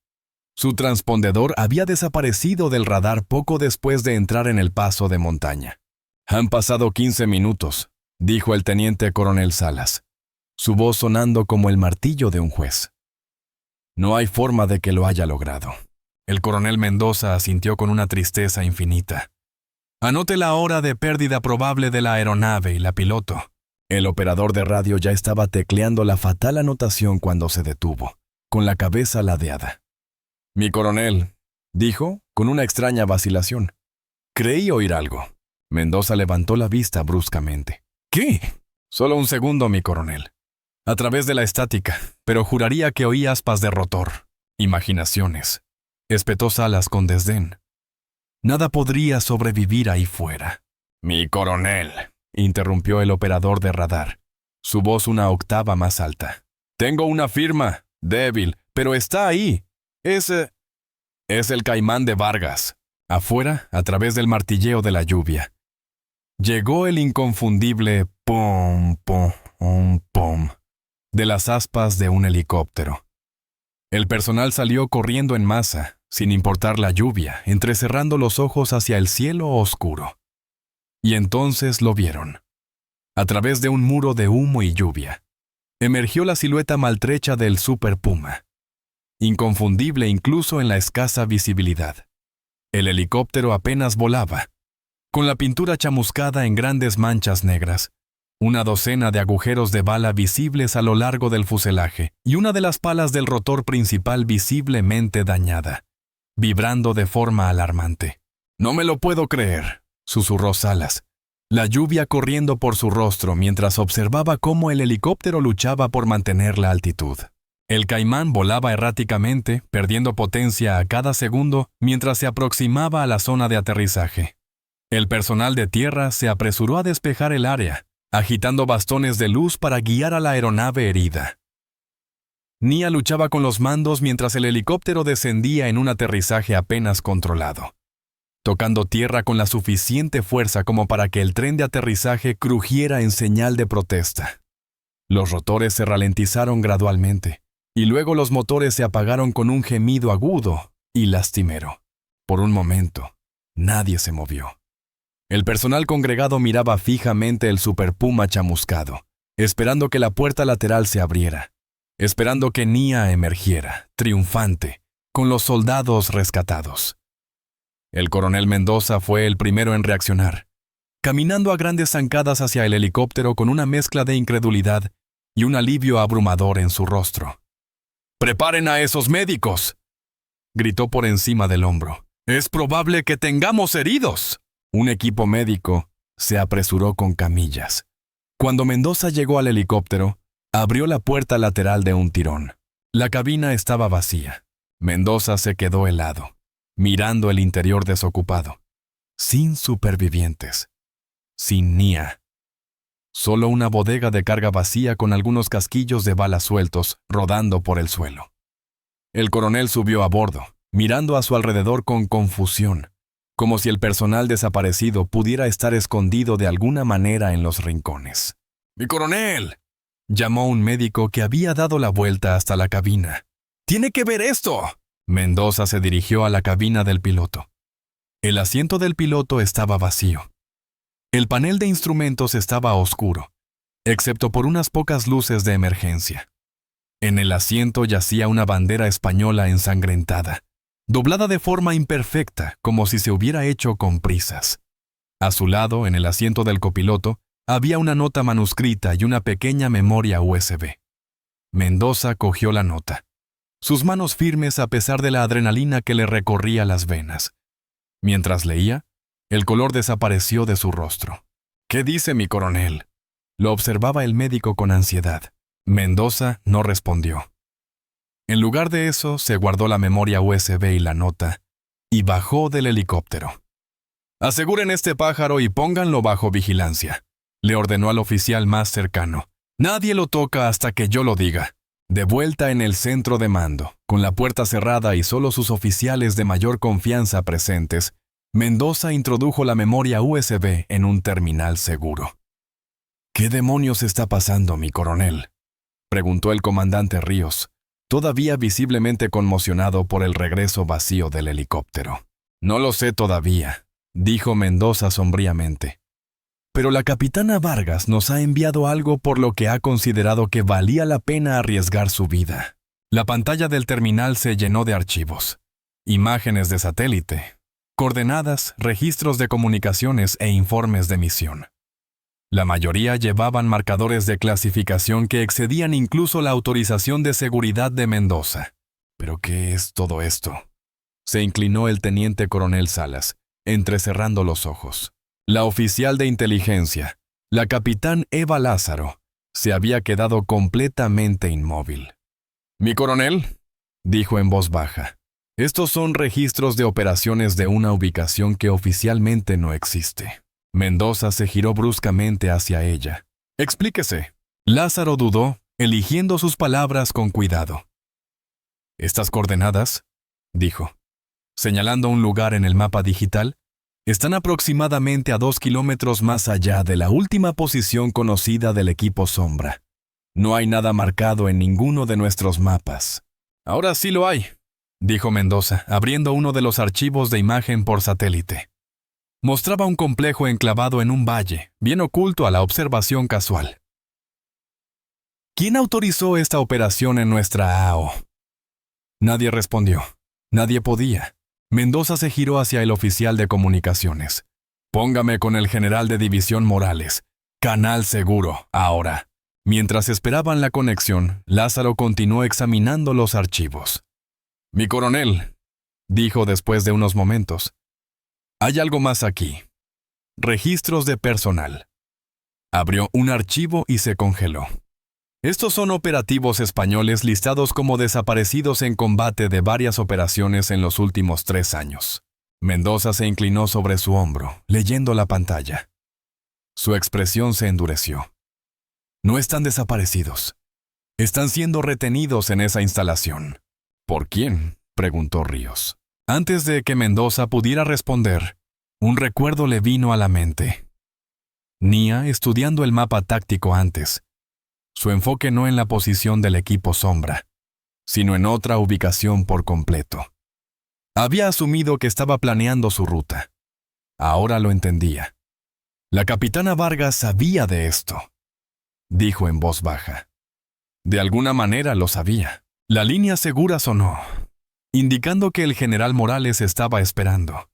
Su transpondedor había desaparecido del radar poco después de entrar en el paso de montaña. Han pasado 15 minutos, dijo el teniente coronel Salas, su voz sonando como el martillo de un juez. No hay forma de que lo haya logrado. El coronel Mendoza asintió con una tristeza infinita. Anote la hora de pérdida probable de la aeronave y la piloto. El operador de radio ya estaba tecleando la fatal anotación cuando se detuvo, con la cabeza ladeada. Mi coronel, dijo, con una extraña vacilación. Creí oír algo. Mendoza levantó la vista bruscamente. ¿Qué? Solo un segundo, mi coronel. A través de la estática, pero juraría que oí aspas de rotor. Imaginaciones. Espetó Salas con desdén. Nada podría sobrevivir ahí fuera. Mi coronel, interrumpió el operador de radar, su voz una octava más alta. Tengo una firma, débil, pero está ahí. Es el Caimán de Vargas. Afuera, a través del martilleo de la lluvia, llegó el inconfundible pom, pom, pom de las aspas de un helicóptero. El personal salió corriendo en masa, sin importar la lluvia, entrecerrando los ojos hacia el cielo oscuro. Y entonces lo vieron. A través de un muro de humo y lluvia, emergió la silueta maltrecha del Super Puma, inconfundible incluso en la escasa visibilidad. El helicóptero apenas volaba, con la pintura chamuscada en grandes manchas negras, una docena de agujeros de bala visibles a lo largo del fuselaje y una de las palas del rotor principal visiblemente dañada, vibrando de forma alarmante. «No me lo puedo creer», susurró Salas, la lluvia corriendo por su rostro mientras observaba cómo el helicóptero luchaba por mantener la altitud. El Caimán volaba erráticamente, perdiendo potencia a cada segundo mientras se aproximaba a la zona de aterrizaje. El personal de tierra se apresuró a despejar el área, agitando bastones de luz para guiar a la aeronave herida. Nia luchaba con los mandos mientras el helicóptero descendía en un aterrizaje apenas controlado, tocando tierra con la suficiente fuerza como para que el tren de aterrizaje crujiera en señal de protesta. Los rotores se ralentizaron gradualmente, y luego los motores se apagaron con un gemido agudo y lastimero. Por un momento, nadie se movió. El personal congregado miraba fijamente el Super Puma chamuscado, esperando que la puerta lateral se abriera, esperando que Nia emergiera, triunfante, con los soldados rescatados. El coronel Mendoza fue el primero en reaccionar, caminando a grandes zancadas hacia el helicóptero con una mezcla de incredulidad y un alivio abrumador en su rostro. «¡Preparen a esos médicos!», gritó por encima del hombro. «Es probable que tengamos heridos». Un equipo médico se apresuró con camillas. Cuando Mendoza llegó al helicóptero, Abrió la puerta lateral de un tirón. La cabina estaba vacía. Mendoza se quedó helado, mirando el interior desocupado. Sin supervivientes. Sin Nia. Solo una bodega de carga vacía con algunos casquillos de balas sueltos rodando por el suelo. El coronel subió a bordo, mirando a su alrededor con confusión, como si el personal desaparecido pudiera estar escondido de alguna manera en los rincones. ¡Mi coronel!, llamó un médico que había dado la vuelta hasta la cabina. ¡Tiene que ver esto! Mendoza se dirigió a la cabina del piloto. El asiento del piloto estaba vacío. El panel de instrumentos estaba oscuro, excepto por unas pocas luces de emergencia. En el asiento yacía una bandera española ensangrentada, doblada de forma imperfecta, como si se hubiera hecho con prisas. A su lado, en el asiento del copiloto, había una nota manuscrita y una pequeña memoria USB. Mendoza cogió la nota, sus manos firmes a pesar de la adrenalina que le recorría las venas. Mientras leía, el color desapareció de su rostro. ¿Qué dice mi coronel?, lo observaba el médico con ansiedad. Mendoza no respondió. En lugar de eso, se guardó la memoria USB y la nota, y bajó del helicóptero. «Aseguren este pájaro y pónganlo bajo vigilancia», le ordenó al oficial más cercano. «Nadie lo toca hasta que yo lo diga». De vuelta en el centro de mando, con la puerta cerrada y solo sus oficiales de mayor confianza presentes, Mendoza introdujo la memoria USB en un terminal seguro. «¿Qué demonios está pasando, mi coronel?», preguntó el comandante Ríos, todavía visiblemente conmocionado por el regreso vacío del helicóptero. «No lo sé todavía», dijo Mendoza sombríamente. «Pero la capitana Vargas nos ha enviado algo por lo que ha considerado que valía la pena arriesgar su vida». La pantalla del terminal se llenó de archivos, imágenes de satélite, coordenadas, registros de comunicaciones e informes de misión. La mayoría llevaban marcadores de clasificación que excedían incluso la autorización de seguridad de Mendoza. ¿Pero qué es todo esto?, se inclinó el teniente coronel Salas, entrecerrando los ojos. La oficial de inteligencia, la capitán Eva Lázaro, se había quedado completamente inmóvil. «Mi coronel», dijo en voz baja, «estos son registros de operaciones de una ubicación que oficialmente no existe». Mendoza se giró bruscamente hacia ella. «Explíquese». Lázaro dudó, eligiendo sus palabras con cuidado. «Estas coordenadas», dijo, señalando un lugar en el mapa digital, «están aproximadamente a 2 kilómetros más allá de la última posición conocida del equipo Sombra. No hay nada marcado en ninguno de nuestros mapas». «Ahora sí lo hay», dijo Mendoza, abriendo uno de los archivos de imagen por satélite. Mostraba un complejo enclavado en un valle, bien oculto a la observación casual. «¿Quién autorizó esta operación en nuestra AO?» Nadie respondió. Nadie podía. Mendoza se giró hacia el oficial de comunicaciones. «Póngame con el general de división Morales. Canal seguro, ahora». Mientras esperaban la conexión, Lázaro continuó examinando los archivos. «Mi coronel», dijo después de unos momentos, «hay algo más aquí. Registros de personal». Abrió un archivo y se congeló. «Estos son operativos españoles listados como desaparecidos en combate de varias operaciones en los últimos 3 años». Mendoza se inclinó sobre su hombro, leyendo la pantalla. Su expresión se endureció. «No están desaparecidos. Están siendo retenidos en esa instalación». «¿Por quién?», preguntó Ríos. Antes de que Mendoza pudiera responder, un recuerdo le vino a la mente. Nia estudiando el mapa táctico antes. Su enfoque no en la posición del equipo Sombra, sino en otra ubicación por completo. Había asumido que estaba planeando su ruta. Ahora lo entendía. La capitana Vargas sabía de esto, dijo en voz baja. De alguna manera lo sabía. La línea segura sonó, indicando que el general Morales estaba esperando.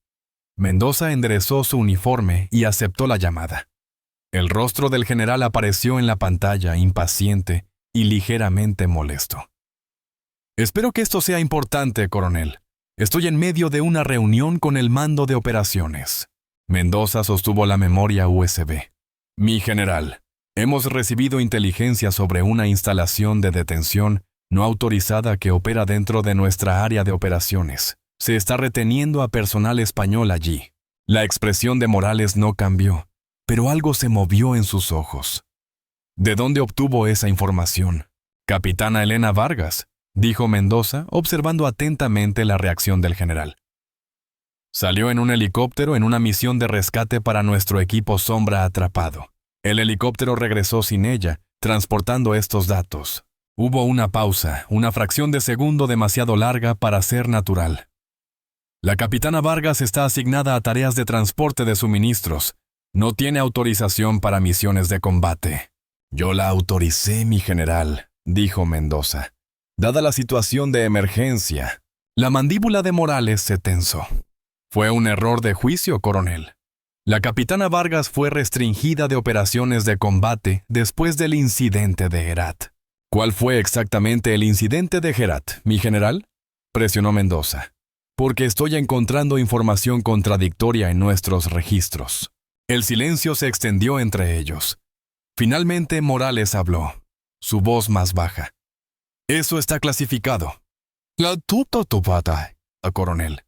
Mendoza enderezó su uniforme y aceptó la llamada. El rostro del general apareció en la pantalla, impaciente y ligeramente molesto. «Espero que esto sea importante, coronel. Estoy en medio de una reunión con el mando de operaciones». Mendoza sostuvo la memoria USB. «Mi general, Hemos recibido inteligencia sobre una instalación de detención no autorizada que opera dentro de nuestra área de operaciones. Se está reteniendo a personal español allí. La expresión de Morales no cambió, pero algo se movió en sus ojos. ¿De dónde obtuvo esa información? Capitana Elena Vargas, dijo Mendoza, observando atentamente la reacción del general. Salió en un helicóptero en una misión de rescate para nuestro equipo Sombra atrapado. El helicóptero regresó sin ella, transportando estos datos. Hubo una pausa, una fracción de segundo demasiado larga para ser natural. La capitana Vargas está asignada a tareas de transporte de suministros. No tiene autorización para misiones de combate. Yo la autoricé, mi general, dijo Mendoza. Dada la situación de emergencia, la mandíbula de Morales se tensó. Fue un error de juicio, coronel. La capitana Vargas fue restringida de operaciones de combate después del incidente de Herat. ¿Cuál fue exactamente el incidente de Herat, mi general? Presionó Mendoza. Porque estoy encontrando información contradictoria en nuestros registros. El silencio se extendió entre ellos. Finalmente Morales habló, su voz más baja. Eso está clasificado. La tuta topata, coronel.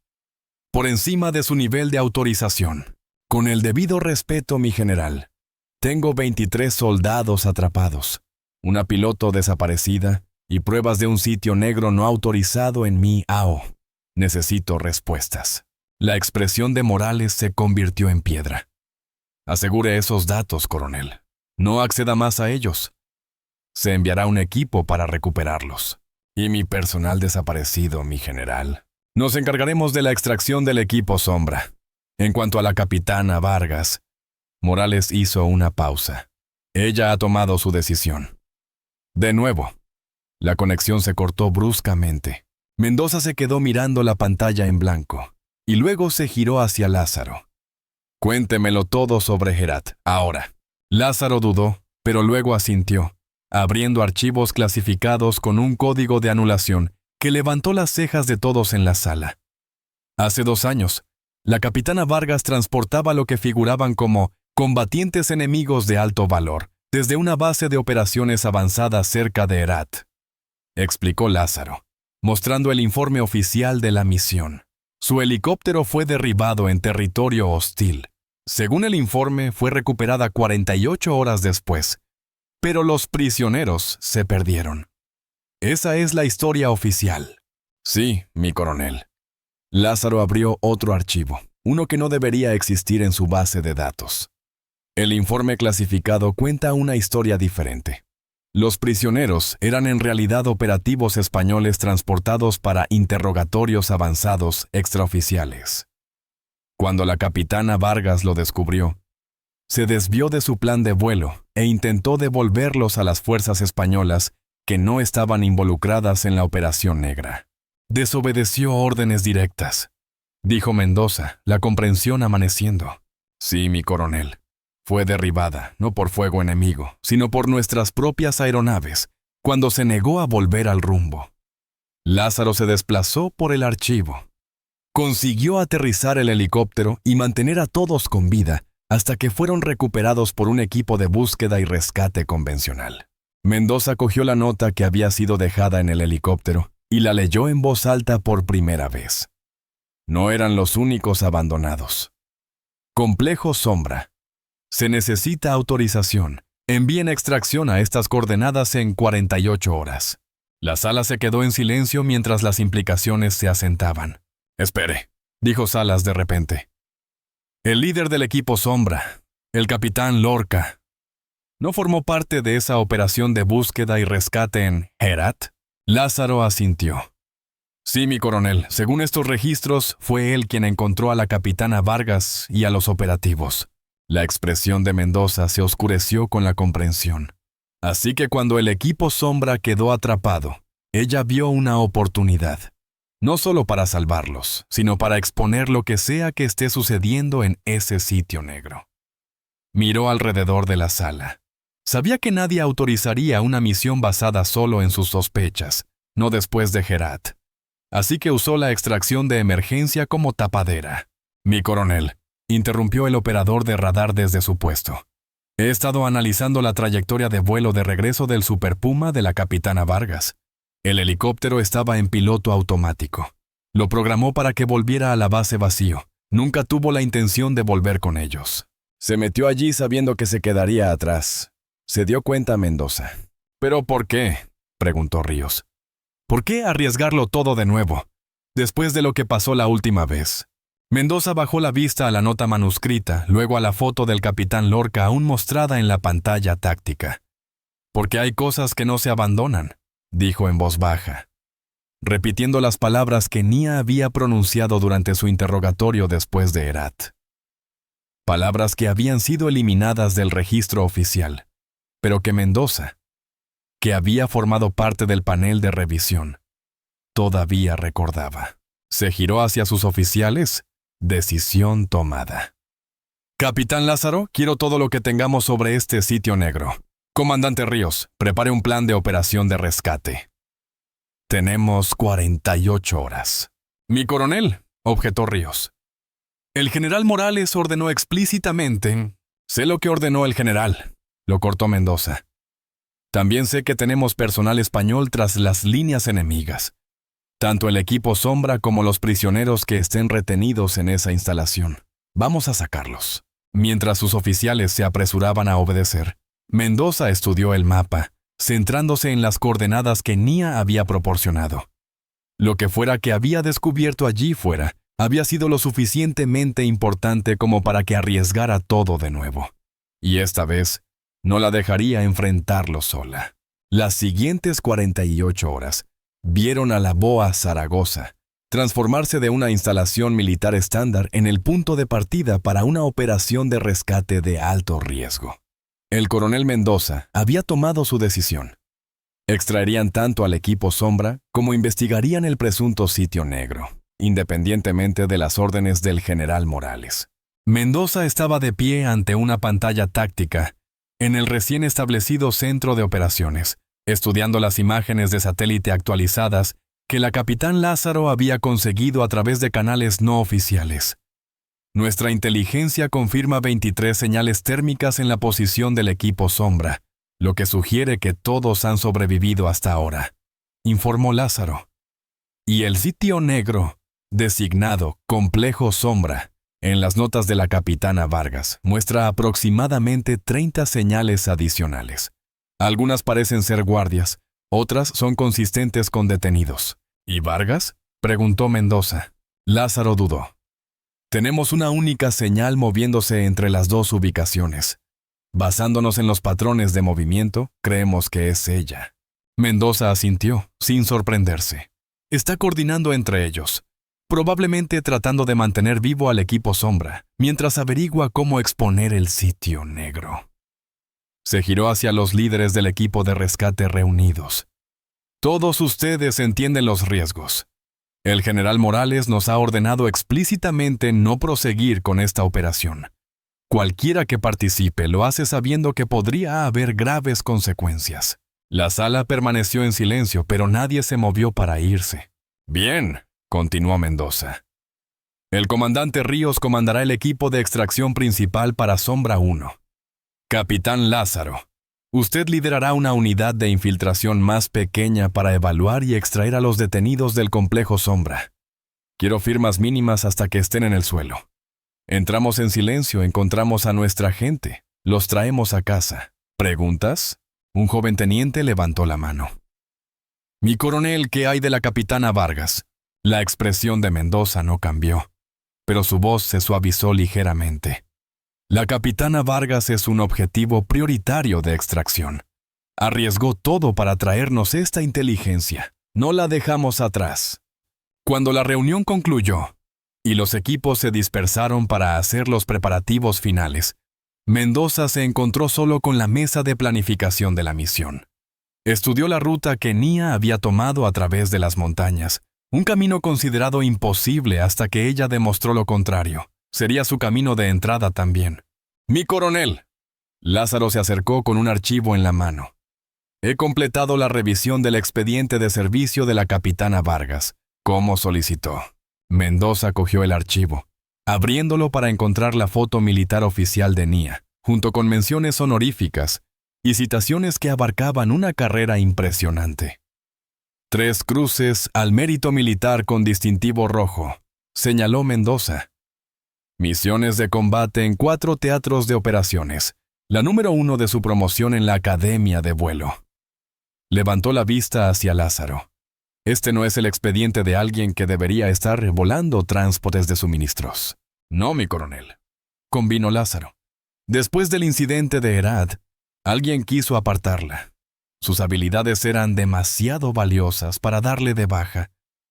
Por encima de su nivel de autorización. Con el debido respeto, mi general. Tengo 23 soldados atrapados, una piloto desaparecida y pruebas de un sitio negro no autorizado en mi AO. Necesito respuestas. La expresión de Morales se convirtió en piedra. Asegure esos datos, coronel. No acceda más a ellos. Se enviará un equipo para recuperarlos. Y mi personal desaparecido, mi general. Nos encargaremos de la extracción del equipo Sombra. En cuanto a la capitana Vargas, Morales hizo una pausa. Ella ha tomado su decisión. De nuevo, la conexión se cortó bruscamente. Mendoza se quedó mirando la pantalla en blanco, y luego se giró hacia Lázaro. Cuéntemelo todo sobre Herat, ahora. Lázaro dudó, pero luego asintió, abriendo archivos clasificados con un código de anulación que levantó las cejas de todos en la sala. Hace 2 años, la capitana Vargas transportaba lo que figuraban como combatientes enemigos de alto valor, desde una base de operaciones avanzada cerca de Herat, explicó Lázaro, mostrando el informe oficial de la misión. Su helicóptero fue derribado en territorio hostil. Según el informe, fue recuperada 48 horas después, pero los prisioneros se perdieron. Esa es la historia oficial. Sí, mi coronel. Lázaro abrió otro archivo, uno que no debería existir en su base de datos. El informe clasificado cuenta una historia diferente. Los prisioneros eran en realidad operativos españoles transportados para interrogatorios avanzados extraoficiales. Cuando la capitana Vargas lo descubrió, se desvió de su plan de vuelo e intentó devolverlos a las fuerzas españolas que no estaban involucradas en la Operación Negra. Desobedeció órdenes directas, dijo Mendoza, la comprensión amaneciendo. Sí, mi coronel. Fue derribada, no por fuego enemigo, sino por nuestras propias aeronaves, cuando se negó a volver al rumbo. Lázaro se desplazó por el archivo. Consiguió aterrizar el helicóptero y mantener a todos con vida hasta que fueron recuperados por un equipo de búsqueda y rescate convencional. Mendoza cogió la nota que había sido dejada en el helicóptero y la leyó en voz alta por primera vez. No eran los únicos abandonados. Complejo Sombra. Se necesita autorización. Envíen extracción a estas coordenadas en 48 horas. La sala se quedó en silencio mientras las implicaciones se asentaban. Espere, dijo Salas de repente. El líder del equipo Sombra, el capitán Lorca, ¿no formó parte de esa operación de búsqueda y rescate en Herat? Lázaro asintió. Sí, mi coronel, según estos registros, fue él quien encontró a la capitana Vargas y a los operativos. La expresión de Mendoza se oscureció con la comprensión. Así que cuando el equipo Sombra quedó atrapado, ella vio una oportunidad. No solo para salvarlos, sino para exponer lo que sea que esté sucediendo en ese sitio negro. Miró alrededor de la sala. Sabía que nadie autorizaría una misión basada solo en sus sospechas, no después de Herat. Así que usó la extracción de emergencia como tapadera. Mi coronel, interrumpió el operador de radar desde su puesto. He estado analizando la trayectoria de vuelo de regreso del Super Puma de la capitana Vargas. El helicóptero estaba en piloto automático. Lo programó para que volviera a la base vacío. Nunca tuvo la intención de volver con ellos. Se metió allí sabiendo que se quedaría atrás. Se dio cuenta Mendoza. ¿Pero por qué?, preguntó Ríos. ¿Por qué arriesgarlo todo de nuevo, después de lo que pasó la última vez? Mendoza bajó la vista a la nota manuscrita, luego a la foto del capitán Lorca aún mostrada en la pantalla táctica. Porque hay cosas que no se abandonan, dijo en voz baja, repitiendo las palabras que Nia había pronunciado durante su interrogatorio después de Herat. Palabras que habían sido eliminadas del registro oficial, pero que Mendoza, que había formado parte del panel de revisión, todavía recordaba. Se giró hacia sus oficiales. Decisión tomada. Capitán Lázaro, quiero todo lo que tengamos sobre este sitio negro. Comandante Ríos, prepare un plan de operación de rescate. Tenemos 48 horas. Mi coronel, objetó Ríos. El general Morales ordenó explícitamente. Sé lo que ordenó el general, lo cortó Mendoza. También sé que tenemos personal español tras las líneas enemigas. Tanto el equipo Sombra como los prisioneros que estén retenidos en esa instalación. Vamos a sacarlos. Mientras sus oficiales se apresuraban a obedecer, Mendoza estudió el mapa, centrándose en las coordenadas que Nia había proporcionado. Lo que fuera que había descubierto allí fuera, había sido lo suficientemente importante como para que arriesgara todo de nuevo. Y esta vez, no la dejaría enfrentarlo sola. Las siguientes 48 horas, vieron a la BOA Zaragoza transformarse de una instalación militar estándar en el punto de partida para una operación de rescate de alto riesgo. El coronel Mendoza había tomado su decisión. Extraerían tanto al equipo Sombra como investigarían el presunto sitio negro, independientemente de las órdenes del general Morales. Mendoza estaba de pie ante una pantalla táctica en el recién establecido centro de operaciones, estudiando las imágenes de satélite actualizadas que la capitán Lázaro había conseguido a través de canales no oficiales. Nuestra inteligencia confirma 23 señales térmicas en la posición del equipo Sombra, lo que sugiere que todos han sobrevivido hasta ahora, informó Lázaro. Y el sitio negro, designado Complejo Sombra, en las notas de la capitana Vargas, muestra aproximadamente 30 señales adicionales. Algunas parecen ser guardias, otras son consistentes con detenidos. ¿Y Vargas?, preguntó Mendoza. Lázaro dudó. Tenemos una única señal moviéndose entre las dos ubicaciones. Basándonos en los patrones de movimiento, creemos que es ella. Mendoza asintió, sin sorprenderse. Está coordinando entre ellos, probablemente tratando de mantener vivo al equipo Sombra, mientras averigua cómo exponer el sitio negro. Se giró hacia los líderes del equipo de rescate reunidos. Todos ustedes entienden los riesgos. El general Morales nos ha ordenado explícitamente no proseguir con esta operación. Cualquiera que participe lo hace sabiendo que podría haber graves consecuencias. La sala permaneció en silencio, pero nadie se movió para irse. Bien, continuó Mendoza. El comandante Ríos comandará el equipo de extracción principal para Sombra 1. Capitán Lázaro, usted liderará una unidad de infiltración más pequeña para evaluar y extraer a los detenidos del complejo Sombra. Quiero firmas mínimas hasta que estén en el suelo. Entramos en silencio, encontramos a nuestra gente, los traemos a casa. ¿Preguntas? Un joven teniente levantó la mano. Mi coronel, ¿qué hay de la capitana Vargas? La expresión de Mendoza no cambió, pero su voz se suavizó ligeramente. La capitana Vargas es un objetivo prioritario de extracción. Arriesgó todo para traernos esta inteligencia. No la dejamos atrás. Cuando la reunión concluyó y los equipos se dispersaron para hacer los preparativos finales, Mendoza se encontró solo con la mesa de planificación de la misión. Estudió la ruta que Nia había tomado a través de las montañas, un camino considerado imposible hasta que ella demostró lo contrario. Sería su camino de entrada también. ¡Mi coronel! Lázaro se acercó con un archivo en la mano. He completado la revisión del expediente de servicio de la capitana Vargas, como solicitó. Mendoza cogió el archivo, abriéndolo para encontrar la foto militar oficial de Nia, junto con menciones honoríficas y citaciones que abarcaban una carrera impresionante. 3 cruces al mérito militar con distintivo rojo, señaló Mendoza. Misiones de combate en 4 teatros de operaciones, la número 1 de su promoción en la Academia de Vuelo. Levantó la vista hacia Lázaro. Este no es el expediente de alguien que debería estar volando transportes de suministros. No, mi coronel, convino Lázaro. Después del incidente de Herat, alguien quiso apartarla. Sus habilidades eran demasiado valiosas para darle de baja,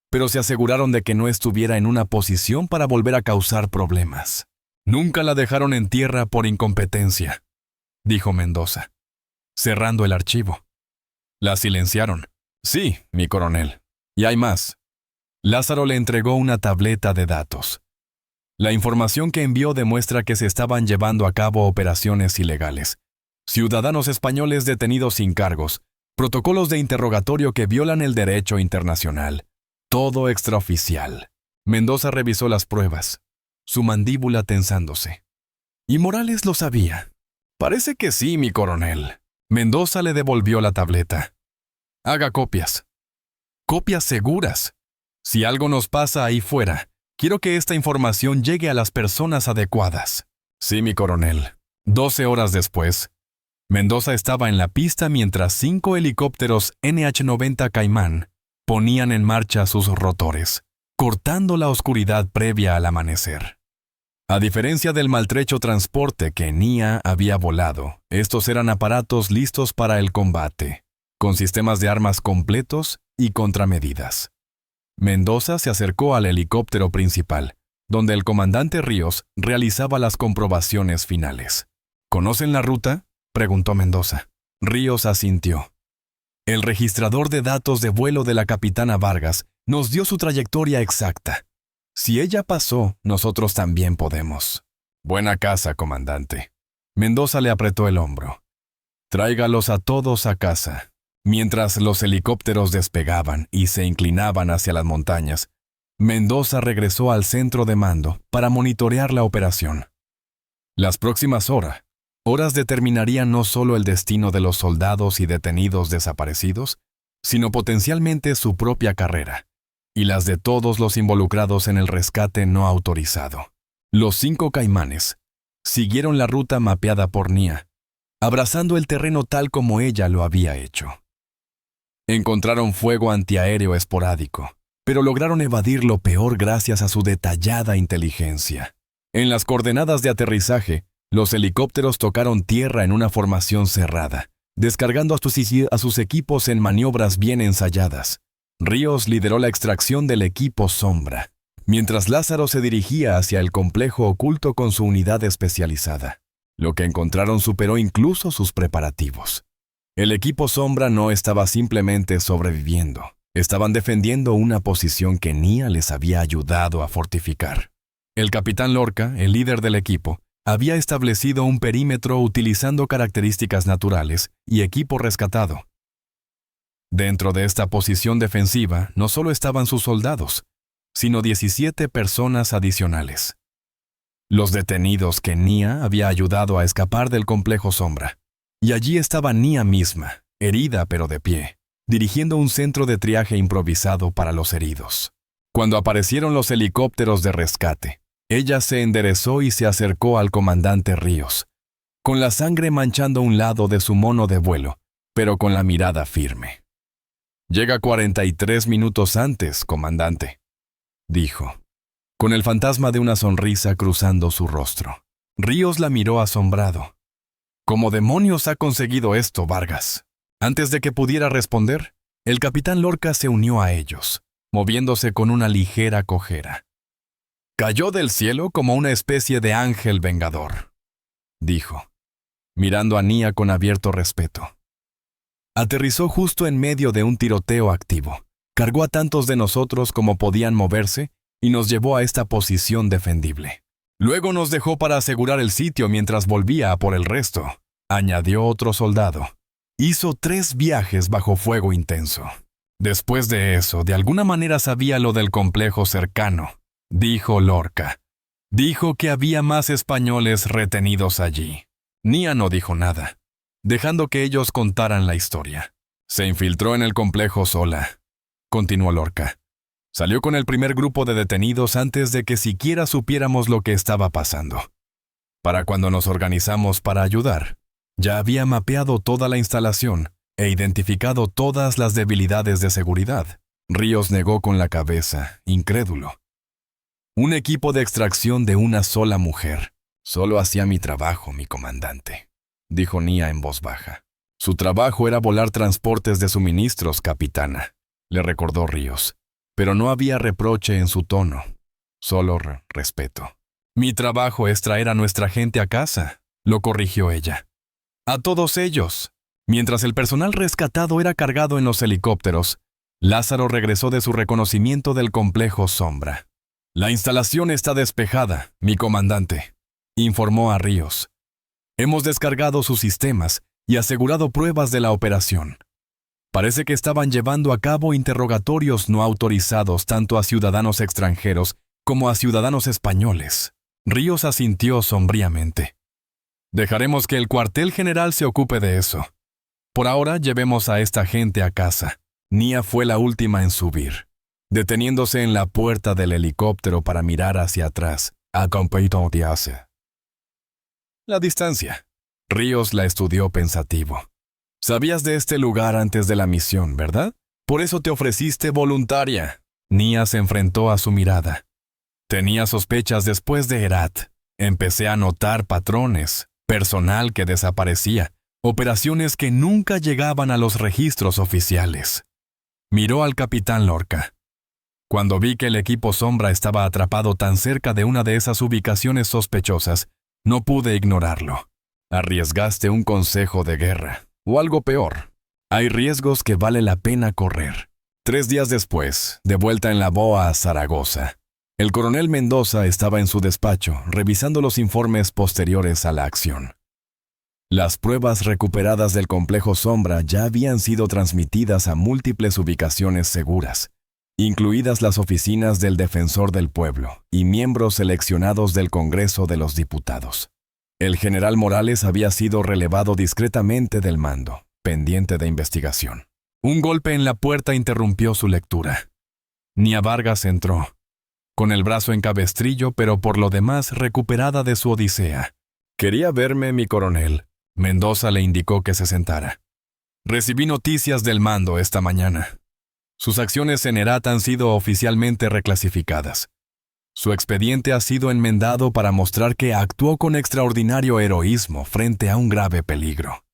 pero se aseguraron de que no estuviera en una posición para volver a causar problemas. Nunca la dejaron en tierra por incompetencia, dijo Mendoza, cerrando el archivo. La silenciaron. Sí, mi coronel. Y hay más. Lázaro le entregó una tableta de datos. La información que envió demuestra que se estaban llevando a cabo operaciones ilegales. Ciudadanos españoles detenidos sin cargos, protocolos de interrogatorio que violan el derecho internacional. Todo extraoficial. Mendoza revisó las pruebas, su mandíbula tensándose. ¿Y Morales lo sabía? Parece que sí, mi coronel. Mendoza le devolvió la tableta. Haga copias. Copias seguras. Si algo nos pasa ahí fuera, quiero que esta información llegue a las personas adecuadas. Sí, mi coronel. 12 horas después, Mendoza estaba en la pista mientras 5 helicópteros NH-90 Caimán ponían en marcha sus rotores, cortando la oscuridad previa al amanecer. A diferencia del maltrecho transporte que Nia había volado, estos eran aparatos listos para el combate, con sistemas de armas completos y contramedidas. Mendoza se acercó al helicóptero principal, donde el comandante Ríos realizaba las comprobaciones finales. ¿Conocen la ruta?, preguntó Mendoza. Ríos asintió. El registrador de datos de vuelo de la capitana Vargas nos dio su trayectoria exacta. Si ella pasó, nosotros también podemos. Buena casa, comandante. Mendoza le apretó el hombro. Tráigalos a todos a casa. Mientras los helicópteros despegaban y se inclinaban hacia las montañas, Mendoza regresó al centro de mando para monitorear la operación. Las próximas horas determinarían no solo el destino de los soldados y detenidos desaparecidos, sino potencialmente su propia carrera, y las de todos los involucrados en el rescate no autorizado. Los 5 caimanes siguieron la ruta mapeada por Nia, abrazando el terreno tal como ella lo había hecho. Encontraron fuego antiaéreo esporádico, pero lograron evadir lo peor gracias a su detallada inteligencia. En las coordenadas de aterrizaje, los helicópteros tocaron tierra en una formación cerrada, descargando a sus equipos en maniobras bien ensayadas. Ríos lideró la extracción del equipo Sombra, mientras Lázaro se dirigía hacia el complejo oculto con su unidad especializada. Lo que encontraron superó incluso sus preparativos. El equipo Sombra no estaba simplemente sobreviviendo, estaban defendiendo una posición que Nia les había ayudado a fortificar. El capitán Lorca, el líder del equipo, había establecido un perímetro utilizando características naturales y equipo rescatado. Dentro de esta posición defensiva no solo estaban sus soldados, sino 17 personas adicionales. Los detenidos que Nia había ayudado a escapar del complejo Sombra. Y allí estaba Nia misma, herida pero de pie, dirigiendo un centro de triaje improvisado para los heridos. Cuando aparecieron los helicópteros de rescate, ella se enderezó y se acercó al comandante Ríos, con la sangre manchando un lado de su mono de vuelo, pero con la mirada firme. «Llega 43 minutos antes, comandante», dijo, con el fantasma de una sonrisa cruzando su rostro. Ríos la miró asombrado. «¿Cómo demonios ha conseguido esto, Vargas?» Antes de que pudiera responder, el capitán Lorca se unió a ellos, moviéndose con una ligera cojera. «Cayó del cielo como una especie de ángel vengador», dijo, mirando a Nia con abierto respeto. Aterrizó justo en medio de un tiroteo activo, cargó a tantos de nosotros como podían moverse y nos llevó a esta posición defendible. Luego nos dejó para asegurar el sitio mientras volvía a por el resto», añadió otro soldado. «Hizo 3 viajes bajo fuego intenso. Después de eso, de alguna manera sabía lo del complejo cercano», dijo Lorca. «Dijo que había más españoles retenidos allí. Nia no dijo nada, dejando que ellos contaran la historia. Se infiltró en el complejo sola, continuó Lorca. Salió con el primer grupo de detenidos antes de que siquiera supiéramos lo que estaba pasando. Para cuando nos organizamos para ayudar, ya había mapeado toda la instalación e identificado todas las debilidades de seguridad. Ríos negó con la cabeza, incrédulo. Un equipo de extracción de una sola mujer. Solo hacía mi trabajo, mi comandante, dijo Nia en voz baja. Su trabajo era volar transportes de suministros, capitana, le recordó Ríos. Pero no había reproche en su tono, solo respeto. Mi trabajo es traer a nuestra gente a casa, lo corrigió ella. A todos ellos. Mientras el personal rescatado era cargado en los helicópteros, Lázaro regresó de su reconocimiento del complejo Sombra. La instalación está despejada, mi comandante, informó a Ríos. Hemos descargado sus sistemas y asegurado pruebas de la operación. Parece que estaban llevando a cabo interrogatorios no autorizados tanto a ciudadanos extranjeros como a ciudadanos españoles. Ríos asintió sombríamente. Dejaremos que el cuartel general se ocupe de eso. Por ahora llevemos a esta gente a casa. Nia fue la última en subir, deteniéndose en la puerta del helicóptero para mirar hacia atrás. La distancia. Ríos la estudió pensativo. Sabías de este lugar antes de la misión, ¿verdad? Por eso te ofreciste voluntaria. Nia se enfrentó a su mirada. Tenía sospechas después de Herat. Empecé a notar patrones, personal que desaparecía, operaciones que nunca llegaban a los registros oficiales. Miró al capitán Lorca. Cuando vi que el equipo Sombra estaba atrapado tan cerca de una de esas ubicaciones sospechosas, no pude ignorarlo. Arriesgaste un consejo de guerra. O algo peor. Hay riesgos que vale la pena correr. 3 días después, de vuelta en la boa a Zaragoza, el coronel Mendoza estaba en su despacho, revisando los informes posteriores a la acción. Las pruebas recuperadas del complejo Sombra ya habían sido transmitidas a múltiples ubicaciones seguras, incluidas las oficinas del Defensor del Pueblo y miembros seleccionados del Congreso de los Diputados. El general Morales había sido relevado discretamente del mando, pendiente de investigación. Un golpe en la puerta interrumpió su lectura. Nia Vargas entró, con el brazo en cabestrillo, pero por lo demás recuperada de su odisea. «Quería verme, mi coronel». Mendoza le indicó que se sentara. «Recibí noticias del mando esta mañana. Sus acciones en Herat han sido oficialmente reclasificadas. Su expediente ha sido enmendado para mostrar que actuó con extraordinario heroísmo frente a un grave peligro».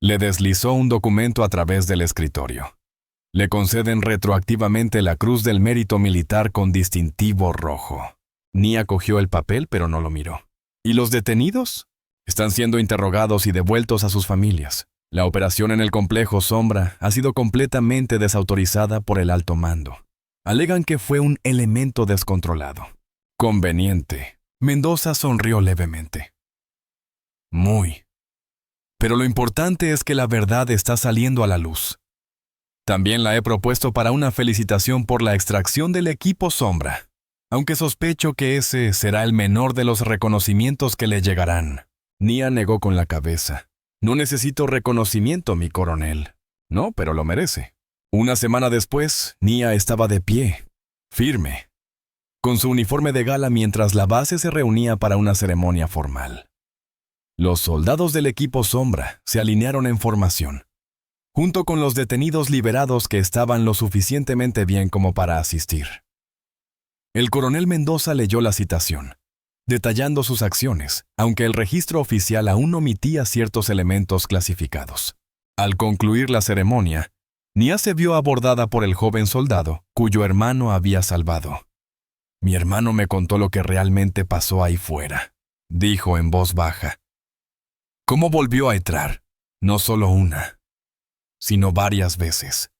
Le deslizó un documento a través del escritorio. Le conceden retroactivamente la Cruz del Mérito Militar con distintivo rojo. Nia cogió el papel, pero no lo miró. ¿Y los detenidos? Están siendo interrogados y devueltos a sus familias. La operación en el complejo Sombra ha sido completamente desautorizada por el alto mando. Alegan que fue un elemento descontrolado. Conveniente. Mendoza sonrió levemente. Muy. Pero lo importante es que la verdad está saliendo a la luz. También la he propuesto para una felicitación por la extracción del equipo Sombra, aunque sospecho que ese será el menor de los reconocimientos que le llegarán. Nia negó con la cabeza. No necesito reconocimiento, mi coronel. No, pero lo merece. Una semana después, Nia estaba de pie, firme, con su uniforme de gala mientras la base se reunía para una ceremonia formal. Los soldados del equipo Sombra se alinearon en formación, junto con los detenidos liberados que estaban lo suficientemente bien como para asistir. El coronel Mendoza leyó la citación, detallando sus acciones, aunque el registro oficial aún omitía ciertos elementos clasificados. Al concluir la ceremonia, Nia se vio abordada por el joven soldado, cuyo hermano había salvado. «Mi hermano me contó lo que realmente pasó ahí fuera», dijo en voz baja. «Cómo volvió a entrar, no solo una, sino varias veces.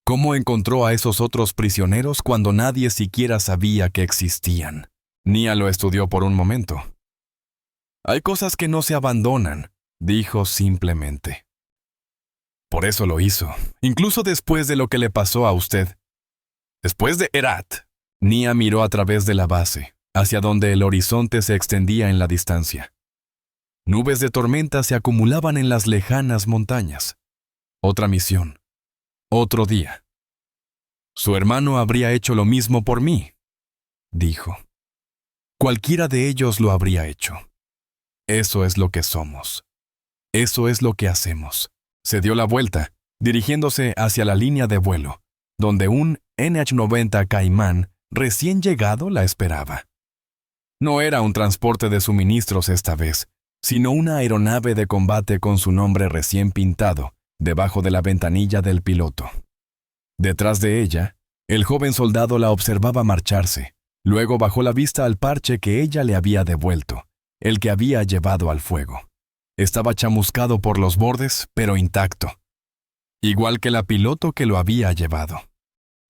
Cómo encontró a esos otros prisioneros cuando nadie siquiera sabía que existían». Nia lo estudió por un momento. «Hay cosas que no se abandonan», dijo simplemente. «Por eso lo hizo, incluso después de lo que le pasó a usted. Después de Herat». Nia miró a través de la base, hacia donde el horizonte se extendía en la distancia. Nubes de tormenta se acumulaban en las lejanas montañas. Otra misión. Otro día. Su hermano habría hecho lo mismo por mí, dijo. Cualquiera de ellos lo habría hecho. Eso es lo que somos. Eso es lo que hacemos. Se dio la vuelta, dirigiéndose hacia la línea de vuelo, donde un NH-90 Caimán recién llegado la esperaba. No era un transporte de suministros esta vez, sino una aeronave de combate con su nombre recién pintado debajo de la ventanilla del piloto. Detrás de ella, el joven soldado la observaba marcharse. Luego bajó la vista al parche que ella le había devuelto, el que había llevado al fuego. Estaba chamuscado por los bordes, pero intacto. Igual que la piloto que lo había llevado.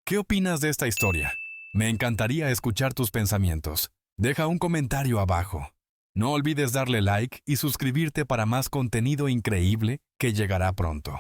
¿Qué opinas de esta historia? Me encantaría escuchar tus pensamientos. Deja un comentario abajo. No olvides darle like y suscribirte para más contenido increíble que llegará pronto.